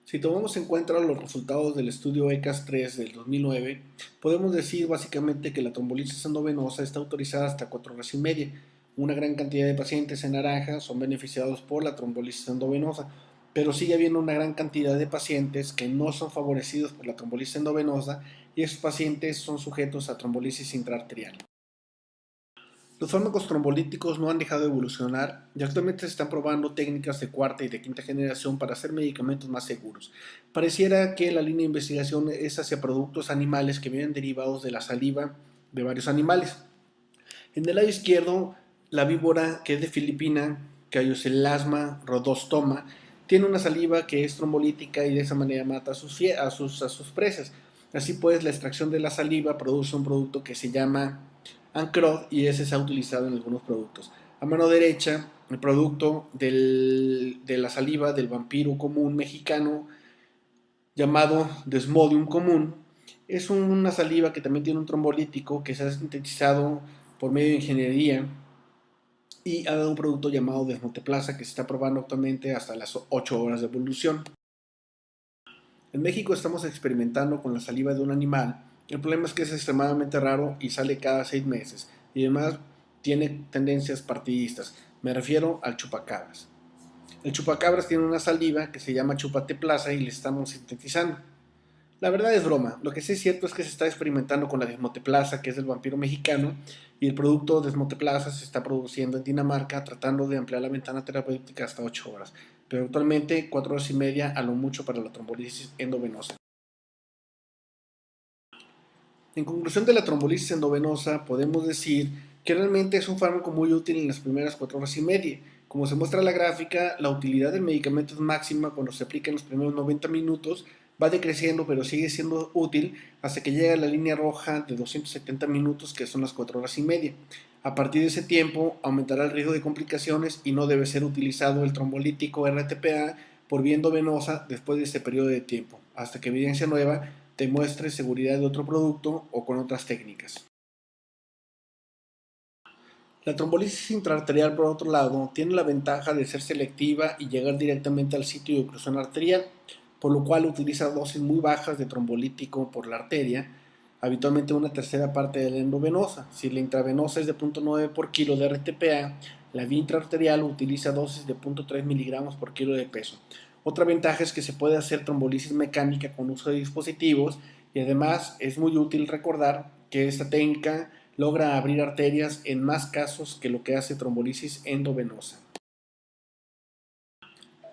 Si tomamos en cuenta los resultados del estudio ECAS-3 del 2009, podemos decir básicamente que la trombolisis endovenosa está autorizada hasta 4 horas y media. Una gran cantidad de pacientes en naranja son beneficiados por la trombolisis endovenosa, pero sigue habiendo una gran cantidad de pacientes que no son favorecidos por la trombolisis endovenosa y esos pacientes son sujetos a trombolisis intraarterial. Los fármacos trombolíticos no han dejado de evolucionar y actualmente se están probando técnicas de cuarta y de quinta generación para hacer medicamentos más seguros. Pareciera que la línea de investigación es hacia productos animales que vienen derivados de la saliva de varios animales. En el lado izquierdo, la víbora, que es de Filipina, Cayucelasma rhodostoma, tiene una saliva que es trombolítica y de esa manera mata a sus presas. Así pues, la extracción de la saliva produce un producto que se llama Ancrod y ese se ha utilizado en algunos productos. A mano derecha, el producto de la saliva del vampiro común mexicano llamado Desmodium común. Es una saliva que también tiene un trombolítico que se ha sintetizado por medio de ingeniería y ha dado un producto llamado Desmoteplasa que se está probando actualmente hasta las 8 horas de evolución. En México estamos experimentando con la saliva de un animal. El problema es que es extremadamente raro y sale cada 6 meses y además tiene tendencias partidistas. Me refiero al chupacabras. El chupacabras tiene una saliva que se llama Chupateplasa y le estamos sintetizando. La verdad es broma. Lo que sí es cierto es que se está experimentando con la desmoteplasa, que es el vampiro mexicano, y el producto desmoteplasa se está produciendo en Dinamarca, tratando de ampliar la ventana terapéutica hasta 8 horas, pero actualmente 4 horas y media a lo mucho para la trombolisis endovenosa. En conclusión de la trombolisis endovenosa, podemos decir que realmente es un fármaco muy útil en las primeras 4 horas y media. Como se muestra en la gráfica, la utilidad del medicamento es máxima cuando se aplica en los primeros 90 minutos, va decreciendo pero sigue siendo útil hasta que llega a la línea roja de 270 minutos, que son las 4 horas y media. A partir de ese tiempo aumentará el riesgo de complicaciones y no debe ser utilizado el trombolítico RTPA por vía endovenosa después de este periodo de tiempo, hasta que evidencia nueva demuestre seguridad de otro producto o con otras técnicas. La trombolisis intraarterial, por otro lado, tiene la ventaja de ser selectiva y llegar directamente al sitio de oclusión arterial, por lo cual utiliza dosis muy bajas de trombolítico por la arteria, habitualmente una tercera parte de la endovenosa. Si la intravenosa es de 0.9 por kilo de RTPA, la vía intraarterial utiliza dosis de 0.3 miligramos por kilo de peso. Otra ventaja es que se puede hacer trombolisis mecánica con uso de dispositivos y además es muy útil recordar que esta técnica logra abrir arterias en más casos que lo que hace trombolisis endovenosa.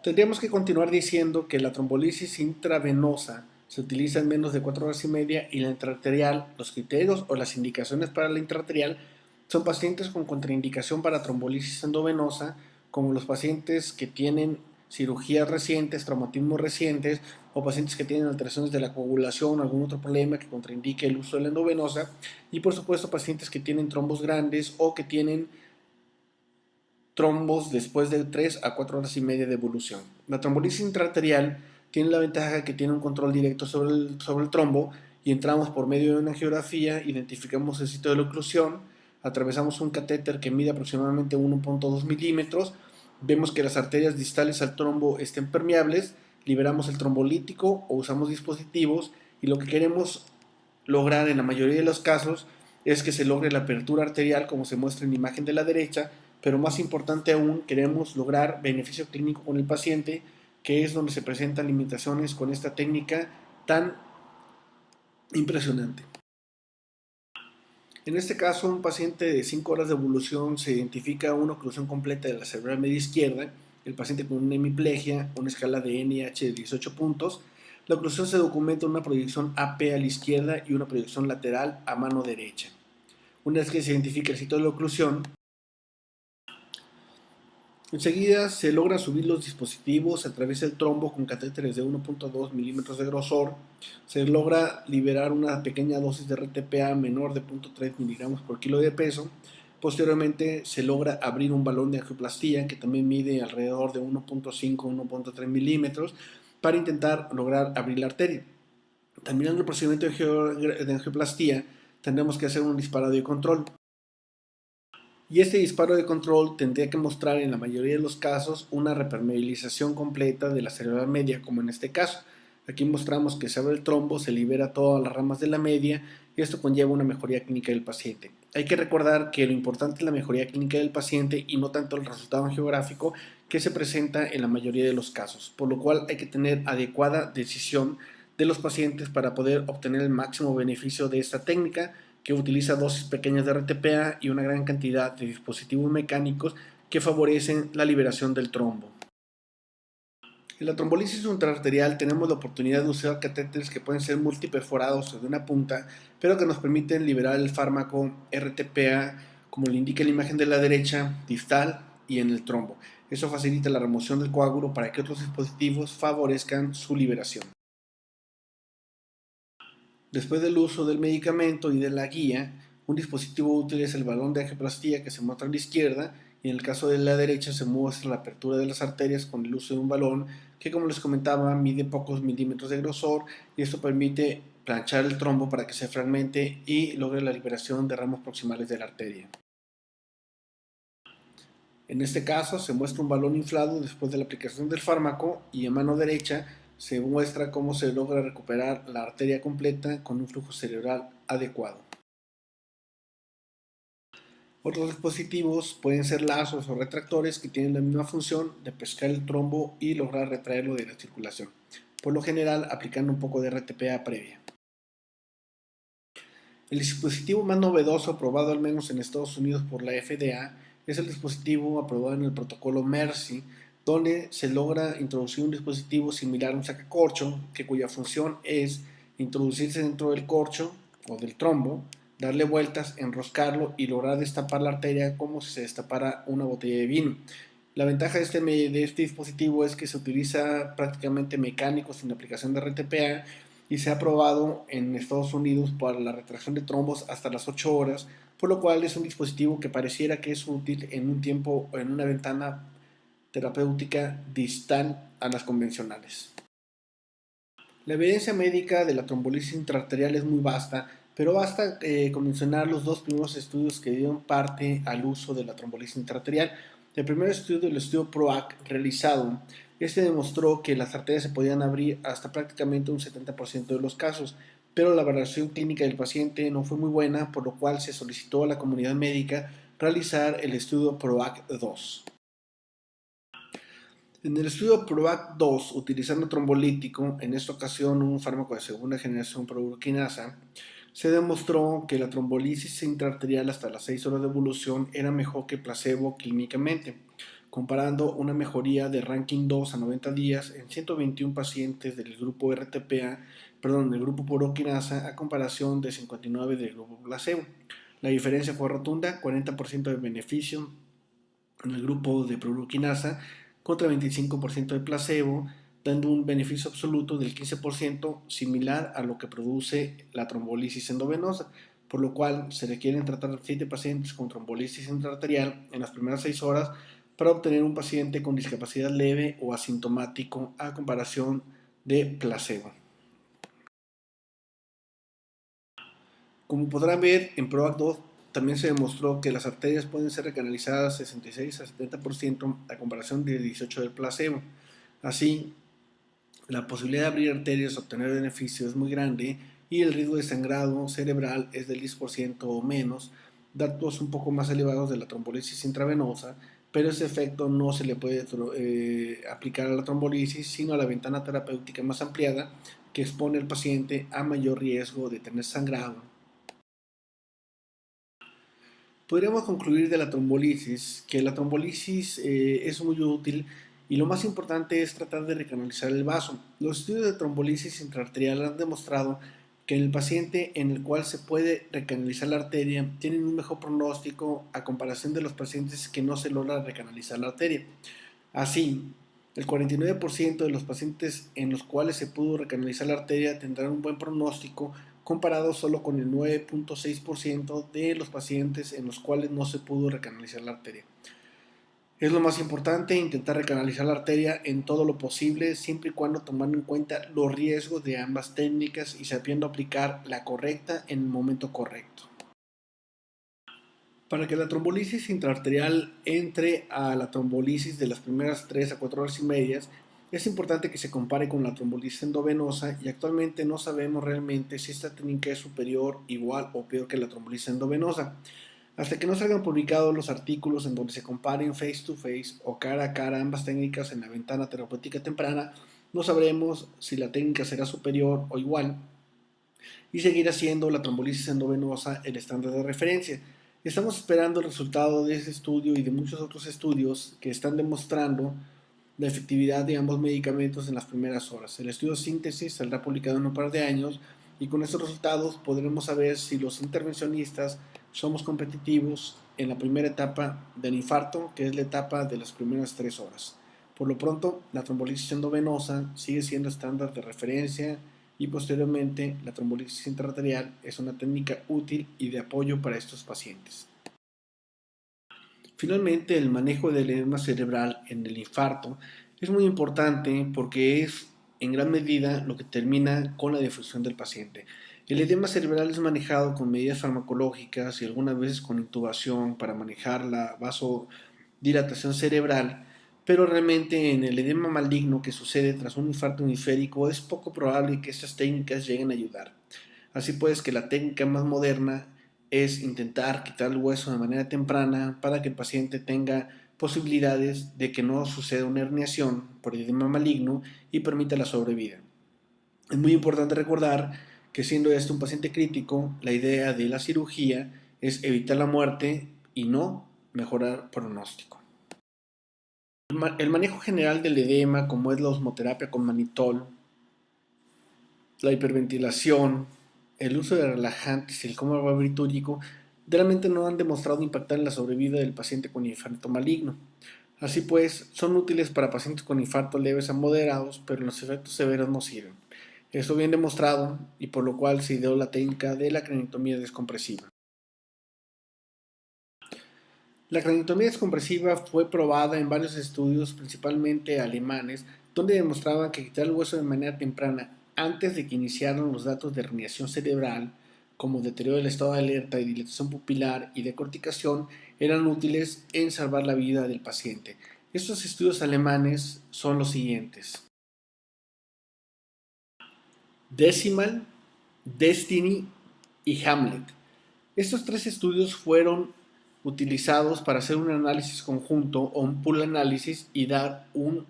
Tendríamos que continuar diciendo que la trombolisis intravenosa se utiliza en menos de 4 horas y media y la intraarterial, los criterios o las indicaciones para la intraarterial son pacientes con contraindicación para trombolisis endovenosa, como los pacientes que tienen cirugías recientes, traumatismos recientes o pacientes que tienen alteraciones de la coagulación o algún otro problema que contraindique el uso de la endovenosa y por supuesto pacientes que tienen trombos grandes o que tienen trombos después de 3 a 4 horas y media de evolución. La trombolisis intraarterial tiene la ventaja que tiene un control directo sobre el trombo y entramos por medio de una angiografía, identificamos el sitio de la oclusión, atravesamos un catéter que mide aproximadamente 1.2 milímetros, vemos que las arterias distales al trombo estén permeables, liberamos el trombolítico o usamos dispositivos y lo que queremos lograr en la mayoría de los casos es que se logre la apertura arterial como se muestra en la imagen de la derecha, pero más importante aún, queremos lograr beneficio clínico con el paciente, que es donde se presentan limitaciones con esta técnica tan impresionante. En este caso, un paciente de 5 horas de evolución se identifica una oclusión completa de la cerebral media izquierda, el paciente con una hemiplegia, una escala de NIH de 18 puntos. La oclusión se documenta en una proyección AP a la izquierda y una proyección lateral a mano derecha. Una vez que se identifica el sitio de la oclusión, enseguida se logra subir los dispositivos a través del trombo con catéteres de 1.2 milímetros de grosor. Se logra liberar una pequeña dosis de RTPA menor de 0.3 miligramos por kilo de peso. Posteriormente se logra abrir un balón de angioplastía que también mide alrededor de 1.5 a 1.3 milímetros para intentar lograr abrir la arteria. Terminando el procedimiento de angioplastía, tendremos que hacer un disparo de control. Y este disparo de control tendría que mostrar en la mayoría de los casos una repermeabilización completa de la cerebral media, como en este caso. Aquí mostramos que se abre el trombo, se libera todas las ramas de la media y esto conlleva una mejoría clínica del paciente. Hay que recordar que lo importante es la mejoría clínica del paciente y no tanto el resultado angiográfico que se presenta en la mayoría de los casos, por lo cual hay que tener adecuada decisión de los pacientes para poder obtener el máximo beneficio de esta técnica que utiliza dosis pequeñas de RTPA y una gran cantidad de dispositivos mecánicos que favorecen la liberación del trombo. En la trombolisis intraarterial tenemos la oportunidad de usar catéteres que pueden ser multiperforados de una punta, pero que nos permiten liberar el fármaco RTPA, como le indica la imagen de la derecha, distal y en el trombo. Eso facilita la remoción del coágulo para que otros dispositivos favorezcan su liberación. Después del uso del medicamento y de la guía, un dispositivo útil es el balón de angioplastía que se muestra a la izquierda, y en el caso de la derecha se muestra la apertura de las arterias con el uso de un balón que, como les comentaba, mide pocos milímetros de grosor, y esto permite planchar el trombo para que se fragmente y logre la liberación de ramos proximales de la arteria. En este caso se muestra un balón inflado después de la aplicación del fármaco, y en mano derecha se muestra cómo se logra recuperar la arteria completa con un flujo cerebral adecuado. Otros dispositivos pueden ser lazos o retractores que tienen la misma función de pescar el trombo y lograr retraerlo de la circulación, por lo general aplicando un poco de RTPA previa. El dispositivo más novedoso, aprobado al menos en Estados Unidos por la FDA, es el dispositivo aprobado en el protocolo MERCI, donde se logra introducir un dispositivo similar a un sacacorcho, cuya función es introducirse dentro del corcho o del trombo, darle vueltas, enroscarlo y lograr destapar la arteria como si se destapara una botella de vino. La ventaja de este dispositivo es que se utiliza prácticamente mecánico sin aplicación de RTPA, y se ha probado en Estados Unidos para la retracción de trombos hasta las 8 horas, por lo cual es un dispositivo que pareciera que es útil en un tiempo o en una ventana terapéutica distal a las convencionales. La evidencia médica de la trombolisis intraarterial es muy vasta, pero basta con mencionar los dos primeros estudios que dieron parte al uso de la trombolisis intraarterial. El primer estudio, el estudio PROAC realizado, este demostró que las arterias se podían abrir hasta prácticamente un 70% de los casos, pero la valoración clínica del paciente no fue muy buena, por lo cual se solicitó a la comunidad médica realizar el estudio PROAC 2. En el estudio PROAC 2, utilizando trombolítico, en esta ocasión un fármaco de segunda generación prouroquinasa, se demostró que la trombolisis intraarterial hasta las 6 horas de evolución era mejor que placebo clínicamente, comparando una mejoría de ranking 2 a 90 días en 121 pacientes del grupo del grupo prouroquinasa, a comparación de 59 del grupo placebo. La diferencia fue rotunda: 40% de beneficio en el grupo de prouroquinasa contra 25% de placebo, dando un beneficio absoluto del 15%, similar a lo que produce la trombolisis endovenosa, por lo cual se requieren tratar 7 pacientes con trombolisis intraarterial en las primeras 6 horas para obtener un paciente con discapacidad leve o asintomático, a comparación de placebo. Como podrán ver, en PROACT 2 también se demostró que las arterias pueden ser recanalizadas 66 a 70% a comparación de 18 del placebo. Así, la posibilidad de abrir arterias y obtener beneficio es muy grande, y el riesgo de sangrado cerebral es del 10% o menos, datos un poco más elevados de la trombolisis intravenosa, pero ese efecto no se le puede aplicar a la trombolisis, sino a la ventana terapéutica más ampliada, que expone al paciente a mayor riesgo de tener sangrado. Podríamos concluir de la trombolisis que la trombolisis es muy útil, y lo más importante es tratar de recanalizar el vaso. Los estudios de trombolisis intraarterial han demostrado que en el paciente en el cual se puede recanalizar la arteria tienen un mejor pronóstico a comparación de los pacientes que no se logra recanalizar la arteria. Así, el 49% de los pacientes en los cuales se pudo recanalizar la arteria tendrán un buen pronóstico, comparado solo con el 9.6% de los pacientes en los cuales no se pudo recanalizar la arteria. Es lo más importante intentar recanalizar la arteria en todo lo posible, siempre y cuando tomando en cuenta los riesgos de ambas técnicas y sabiendo aplicar la correcta en el momento correcto. Para que la trombolisis intraarterial entre a la trombolisis de las primeras 3 a 4 horas y medias, es importante que se compare con la trombolisis endovenosa, y actualmente no sabemos realmente si esta técnica es superior, igual o peor que la trombolisis endovenosa. Hasta que no salgan publicados los artículos en donde se comparen face to face o cara a cara ambas técnicas en la ventana terapéutica temprana, no sabremos si la técnica será superior o igual, y seguirá siendo la trombolisis endovenosa el estándar de referencia. Estamos esperando el resultado de ese estudio y de muchos otros estudios que están demostrando la efectividad de ambos medicamentos en las primeras horas. El estudio síntesis saldrá publicado en un par de años, y con estos resultados podremos saber si los intervencionistas somos competitivos en la primera etapa del infarto, que es la etapa de las primeras 3 horas. Por lo pronto, la trombolisis endovenosa sigue siendo estándar de referencia y posteriormente la trombolisis intraarterial es una técnica útil y de apoyo para estos pacientes. Finalmente, el manejo del edema cerebral en el infarto es muy importante porque es en gran medida lo que termina con la defunción del paciente. El edema cerebral es manejado con medidas farmacológicas y algunas veces con intubación para manejar la vasodilatación cerebral, pero realmente en el edema maligno que sucede tras un infarto hemisférico es poco probable que estas técnicas lleguen a ayudar. Así pues que la técnica más moderna es intentar quitar el hueso de manera temprana para que el paciente tenga posibilidades de que no suceda una herniación por edema maligno y permita la sobrevida. Es muy importante recordar que siendo este un paciente crítico, la idea de la cirugía es evitar la muerte y no mejorar pronóstico. El manejo general del edema, como es la osmoterapia con manitol, la hiperventilación, el uso de relajantes y el coma barbitúrico realmente no han demostrado impactar en la sobrevida del paciente con infarto maligno. Así pues, son útiles para pacientes con infartos leves a moderados, pero los efectos severos no sirven. Esto bien demostrado y por lo cual se ideó la técnica de la craniotomía descompresiva. La craniotomía descompresiva fue probada en varios estudios, principalmente alemanes, donde demostraban que quitar el hueso de manera temprana, antes de que iniciaran los datos de herniación cerebral, como deterioro del estado de alerta y dilatación pupilar y decorticación, eran útiles en salvar la vida del paciente. Estos estudios alemanes son los siguientes: Decimal, Destiny y Hamlet. Estos tres estudios fueron utilizados para hacer un análisis conjunto o un pool análisis y dar un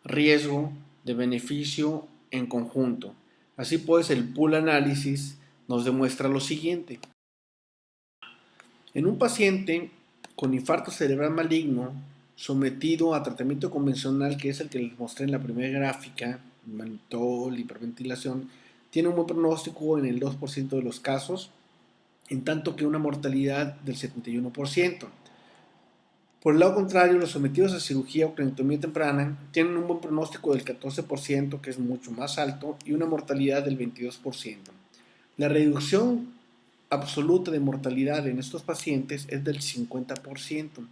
riesgo de beneficio en conjunto. Así pues, el pool análisis nos demuestra lo siguiente. En un paciente con infarto cerebral maligno sometido a tratamiento convencional, que es el que les mostré en la primera gráfica, mannitol, hiperventilación, tiene un buen pronóstico en el 2% de los casos, en tanto que una mortalidad del 71%. Por el lado contrario, los sometidos a cirugía o craniotomía temprana tienen un buen pronóstico del 14%, que es mucho más alto, y una mortalidad del 22%. La reducción absoluta de mortalidad en estos pacientes es del 50%.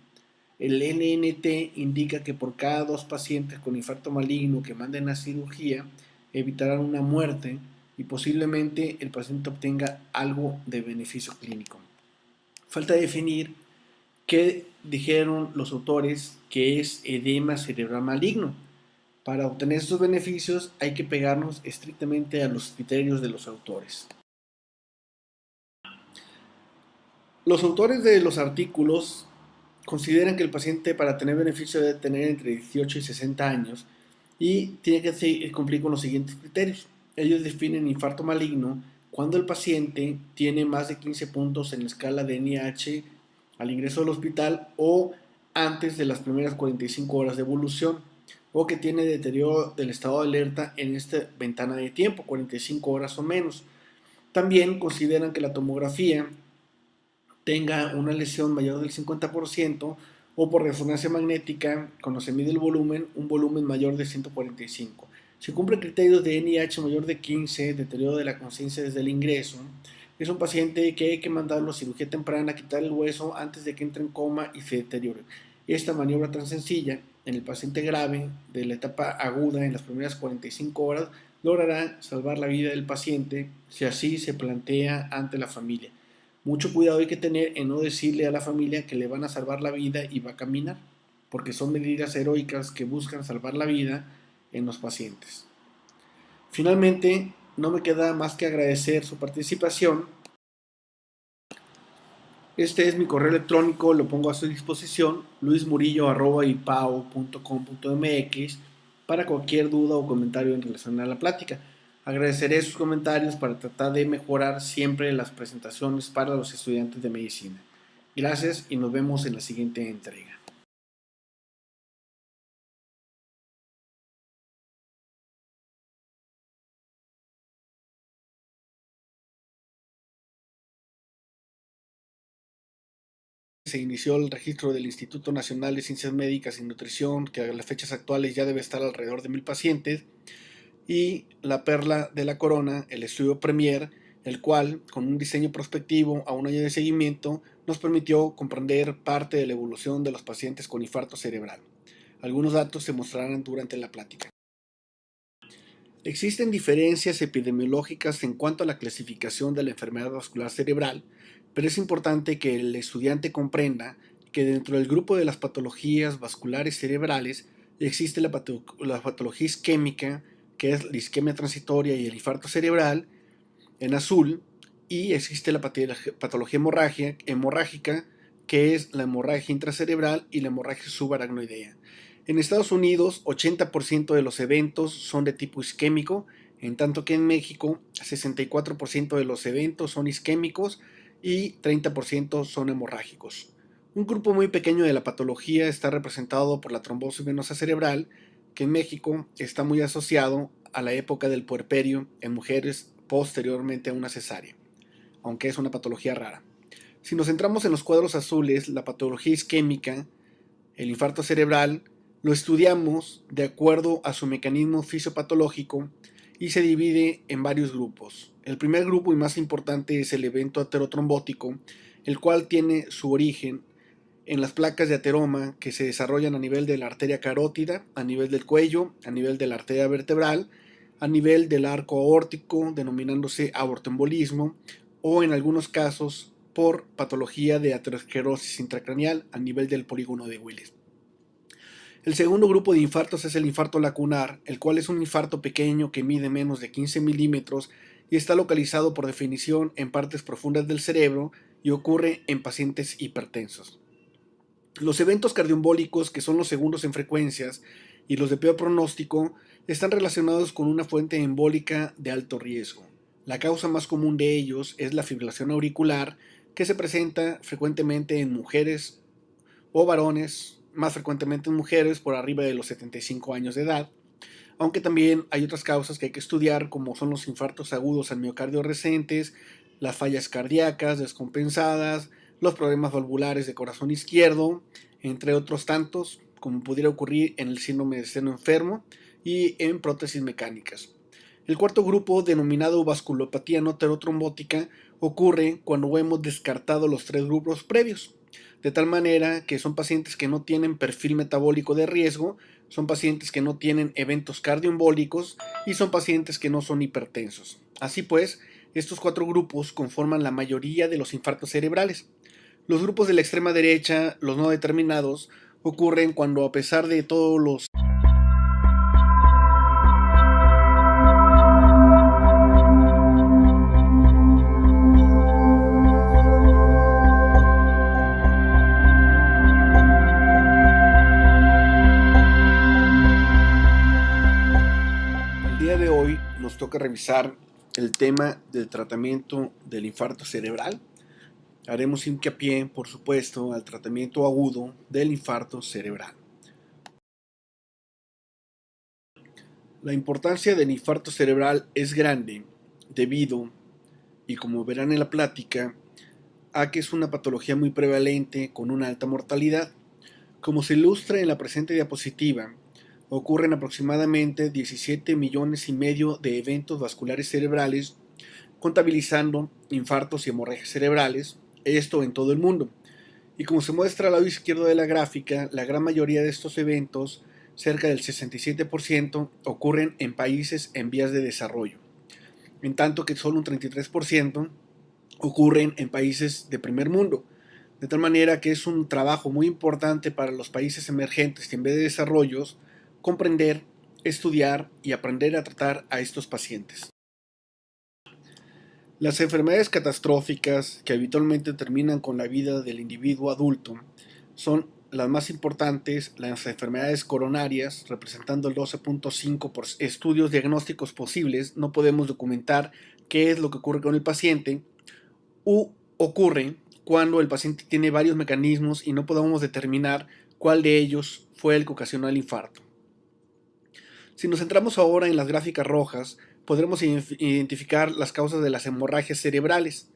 El NNT indica que por cada 2 pacientes con infarto maligno que manden a cirugía, evitarán una muerte y posiblemente el paciente obtenga algo de beneficio clínico. Falta definir qué dijeron los autores que es edema cerebral maligno. Para obtener estos beneficios hay que pegarnos estrictamente a los criterios de los autores. Los autores de los artículos consideran que el paciente, para tener beneficio, debe tener entre 18 y 60 años y tiene que cumplir con los siguientes criterios. Ellos definen infarto maligno cuando el paciente tiene más de 15 puntos en la escala de NIH al ingreso al hospital o antes de las primeras 45 horas de evolución, o que tiene deterioro del estado de alerta en esta ventana de tiempo, 45 horas o menos. También consideran que la tomografía tenga una lesión mayor del 50% o por resonancia magnética, cuando se mide el volumen, un volumen mayor de 145. Si cumple criterios de NIH mayor de 15, deterioro de la conciencia desde el ingreso, es un paciente que hay que mandarlo a cirugía temprana, quitar el hueso antes de que entre en coma y se deteriore. Esta maniobra tan sencilla en el paciente grave de la etapa aguda en las primeras 45 horas logrará salvar la vida del paciente si así se plantea ante la familia. Mucho cuidado hay que tener en no decirle a la familia que le van a salvar la vida y va a caminar, porque son medidas heroicas que buscan salvar la vida en los pacientes. Finalmente, no me queda más que agradecer su participación. Este es mi correo electrónico, lo pongo a su disposición, luismurillo@ipao.com.mx, para cualquier duda o comentario en relación a la plática. Agradeceré sus comentarios para tratar de mejorar siempre las presentaciones para los estudiantes de medicina. Gracias y nos vemos en la siguiente entrega. Se inició el registro del Instituto Nacional de Ciencias Médicas y Nutrición, que a las fechas actuales ya debe estar alrededor de 1000 pacientes. y la perla de la corona, el estudio Premier, el cual, con un diseño prospectivo a un año de seguimiento, nos permitió comprender parte de la evolución de los pacientes con infarto cerebral. Algunos datos se mostrarán durante la plática. Existen diferencias epidemiológicas en cuanto a la clasificación de la enfermedad vascular cerebral, pero es importante que el estudiante comprenda que dentro del grupo de las patologías vasculares cerebrales existe la patología isquémica, que es la isquemia transitoria y el infarto cerebral, en azul, y existe la patología hemorrágica, que es la hemorragia intracerebral y la hemorragia subaracnoidea. En Estados Unidos, 80% de los eventos son de tipo isquémico, en tanto que en México, 64% de los eventos son isquémicos y 30% son hemorrágicos. Un grupo muy pequeño de la patología está representado por la trombosis venosa cerebral, que en México está muy asociado a la época del puerperio en mujeres posteriormente a una cesárea, aunque es una patología rara. Si nos centramos en los cuadros azules, la patología isquémica, el infarto cerebral, lo estudiamos de acuerdo a su mecanismo fisiopatológico y se divide en varios grupos. El primer grupo y más importante es el evento aterotrombótico, el cual tiene su origen en las placas de ateroma que se desarrollan a nivel de la arteria carótida, a nivel del cuello, a nivel de la arteria vertebral, a nivel del arco aórtico, denominándose aortoembolismo, o en algunos casos por patología de aterosclerosis intracraneal a nivel del polígono de Willis. El segundo grupo de infartos es el infarto lacunar, el cual es un infarto pequeño que mide menos de 15 milímetros y está localizado por definición en partes profundas del cerebro y ocurre en pacientes hipertensos. Los eventos cardioembólicos, que son los segundos en frecuencias, y los de peor pronóstico, están relacionados con una fuente embólica de alto riesgo. La causa más común de ellos es la fibrilación auricular, que se presenta frecuentemente en mujeres o varones, más frecuentemente en mujeres por arriba de los 75 años de edad, aunque también hay otras causas que hay que estudiar, como son los infartos agudos al miocardio recentes, las fallas cardíacas descompensadas, los problemas valvulares de corazón izquierdo, entre otros tantos, como pudiera ocurrir en el síndrome de seno enfermo y en prótesis mecánicas. El cuarto grupo, denominado vasculopatía no aterotrombótica, ocurre cuando hemos descartado los tres grupos previos, de tal manera que son pacientes que no tienen perfil metabólico de riesgo, son pacientes que no tienen eventos cardioembólicos y son pacientes que no son hipertensos. Así pues, estos cuatro grupos conforman la mayoría de los infartos cerebrales. Los grupos de la extrema derecha, los no determinados, ocurren cuando, a pesar de todos los de hoy nos toca revisar el tema del tratamiento del infarto cerebral. Haremos hincapié, por supuesto, al tratamiento agudo del infarto cerebral. La importancia del infarto cerebral es grande debido, y como verán en la plática, a que es una patología muy prevalente con una alta mortalidad. Como se ilustra en la presente diapositiva, ocurren aproximadamente 17 millones y medio de eventos vasculares cerebrales, contabilizando infartos y hemorragias cerebrales, esto en todo el mundo. Y como se muestra al lado izquierdo de la gráfica, la gran mayoría de estos eventos, cerca del 67%, ocurren en países en vías de desarrollo, en tanto que solo un 33% ocurren en países de primer mundo. De tal manera que es un trabajo muy importante para los países emergentes y en vez de desarrollos, comprender, estudiar y aprender a tratar a estos pacientes. Las enfermedades catastróficas que habitualmente terminan con la vida del individuo adulto son las más importantes, las enfermedades coronarias, representando el 12.5% por estudios diagnósticos posibles. No podemos documentar qué es lo que ocurre con el paciente, u ocurre cuando el paciente tiene varios mecanismos y no podemos determinar cuál de ellos fue el que ocasionó el infarto. Si nos centramos ahora en las gráficas rojas, podremos identificar las causas de las hemorragias cerebrales.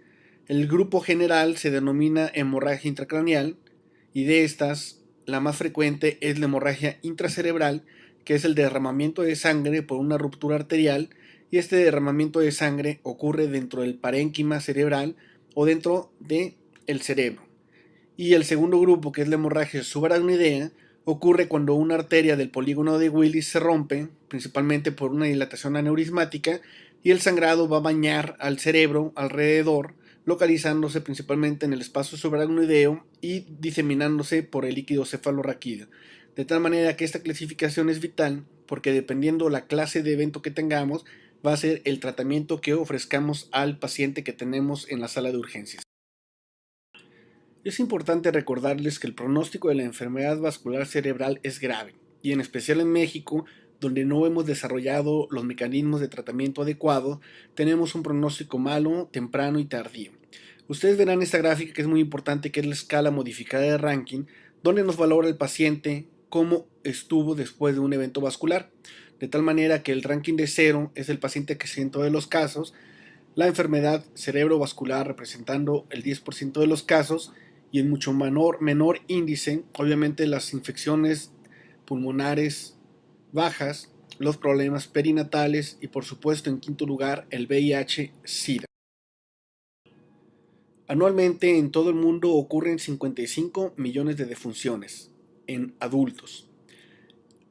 El grupo general se denomina hemorragia intracraneal y de estas, la más frecuente es la hemorragia intracerebral, que es el derramamiento de sangre por una ruptura arterial, y este derramamiento de sangre ocurre dentro del parénquima cerebral o dentro del cerebro. Y el segundo grupo, que es la hemorragia subaracnoidea, ocurre cuando una arteria del polígono de Willis se rompe, principalmente por una dilatación aneurismática, y el sangrado va a bañar al cerebro alrededor, localizándose principalmente en el espacio subaracnoideo y diseminándose por el líquido cefalorraquídeo. De tal manera que esta clasificación es vital porque dependiendo la clase de evento que tengamos, va a ser el tratamiento que ofrezcamos al paciente que tenemos en la sala de urgencias. Es importante recordarles que el pronóstico de la enfermedad vascular cerebral es grave, y en especial en México, donde no hemos desarrollado los mecanismos de tratamiento adecuados, tenemos un pronóstico malo, temprano y tardío. Ustedes verán esta gráfica que es muy importante, que es la escala modificada de ranking, donde nos valora el paciente cómo estuvo después de un evento vascular, de tal manera que el ranking de 0 es el paciente que en todos los casos, la enfermedad cerebrovascular representando el 10% de los casos, y en mucho menor índice, obviamente, las infecciones pulmonares bajas, los problemas perinatales y, por supuesto, en quinto lugar, el VIH-Sida. Anualmente en todo el mundo ocurren 55 millones de defunciones en adultos.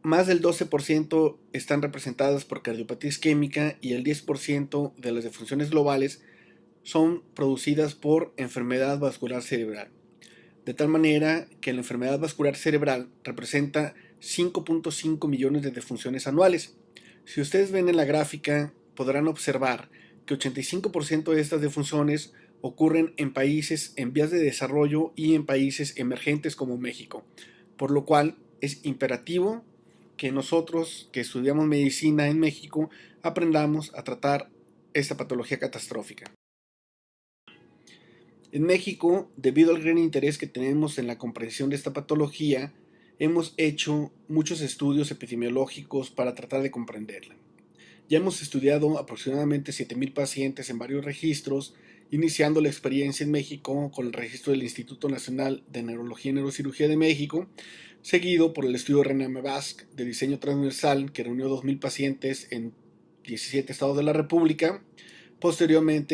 Más del 12% están representadas por cardiopatía isquémica y el 10% de las defunciones globales son producidas por enfermedad vascular cerebral. De tal manera que la enfermedad vascular cerebral representa 5.5 millones de defunciones anuales. Si ustedes ven en la gráfica, podrán observar que 85% de estas defunciones ocurren en países en vías de desarrollo y en países emergentes como México, por lo cual es imperativo que nosotros que estudiamos medicina en México aprendamos a tratar esta patología catastrófica. En México, debido al gran interés que tenemos en la comprensión de esta patología, hemos hecho muchos estudios epidemiológicos para tratar de comprenderla. Ya hemos estudiado aproximadamente 7,000 pacientes en varios registros, iniciando la experiencia en México con el registro del Instituto Nacional de Neurología y Neurocirugía de México, seguido por el estudio RENAME-VASC de diseño transversal que reunió 2,000 pacientes en 17 estados de la República. Posteriormente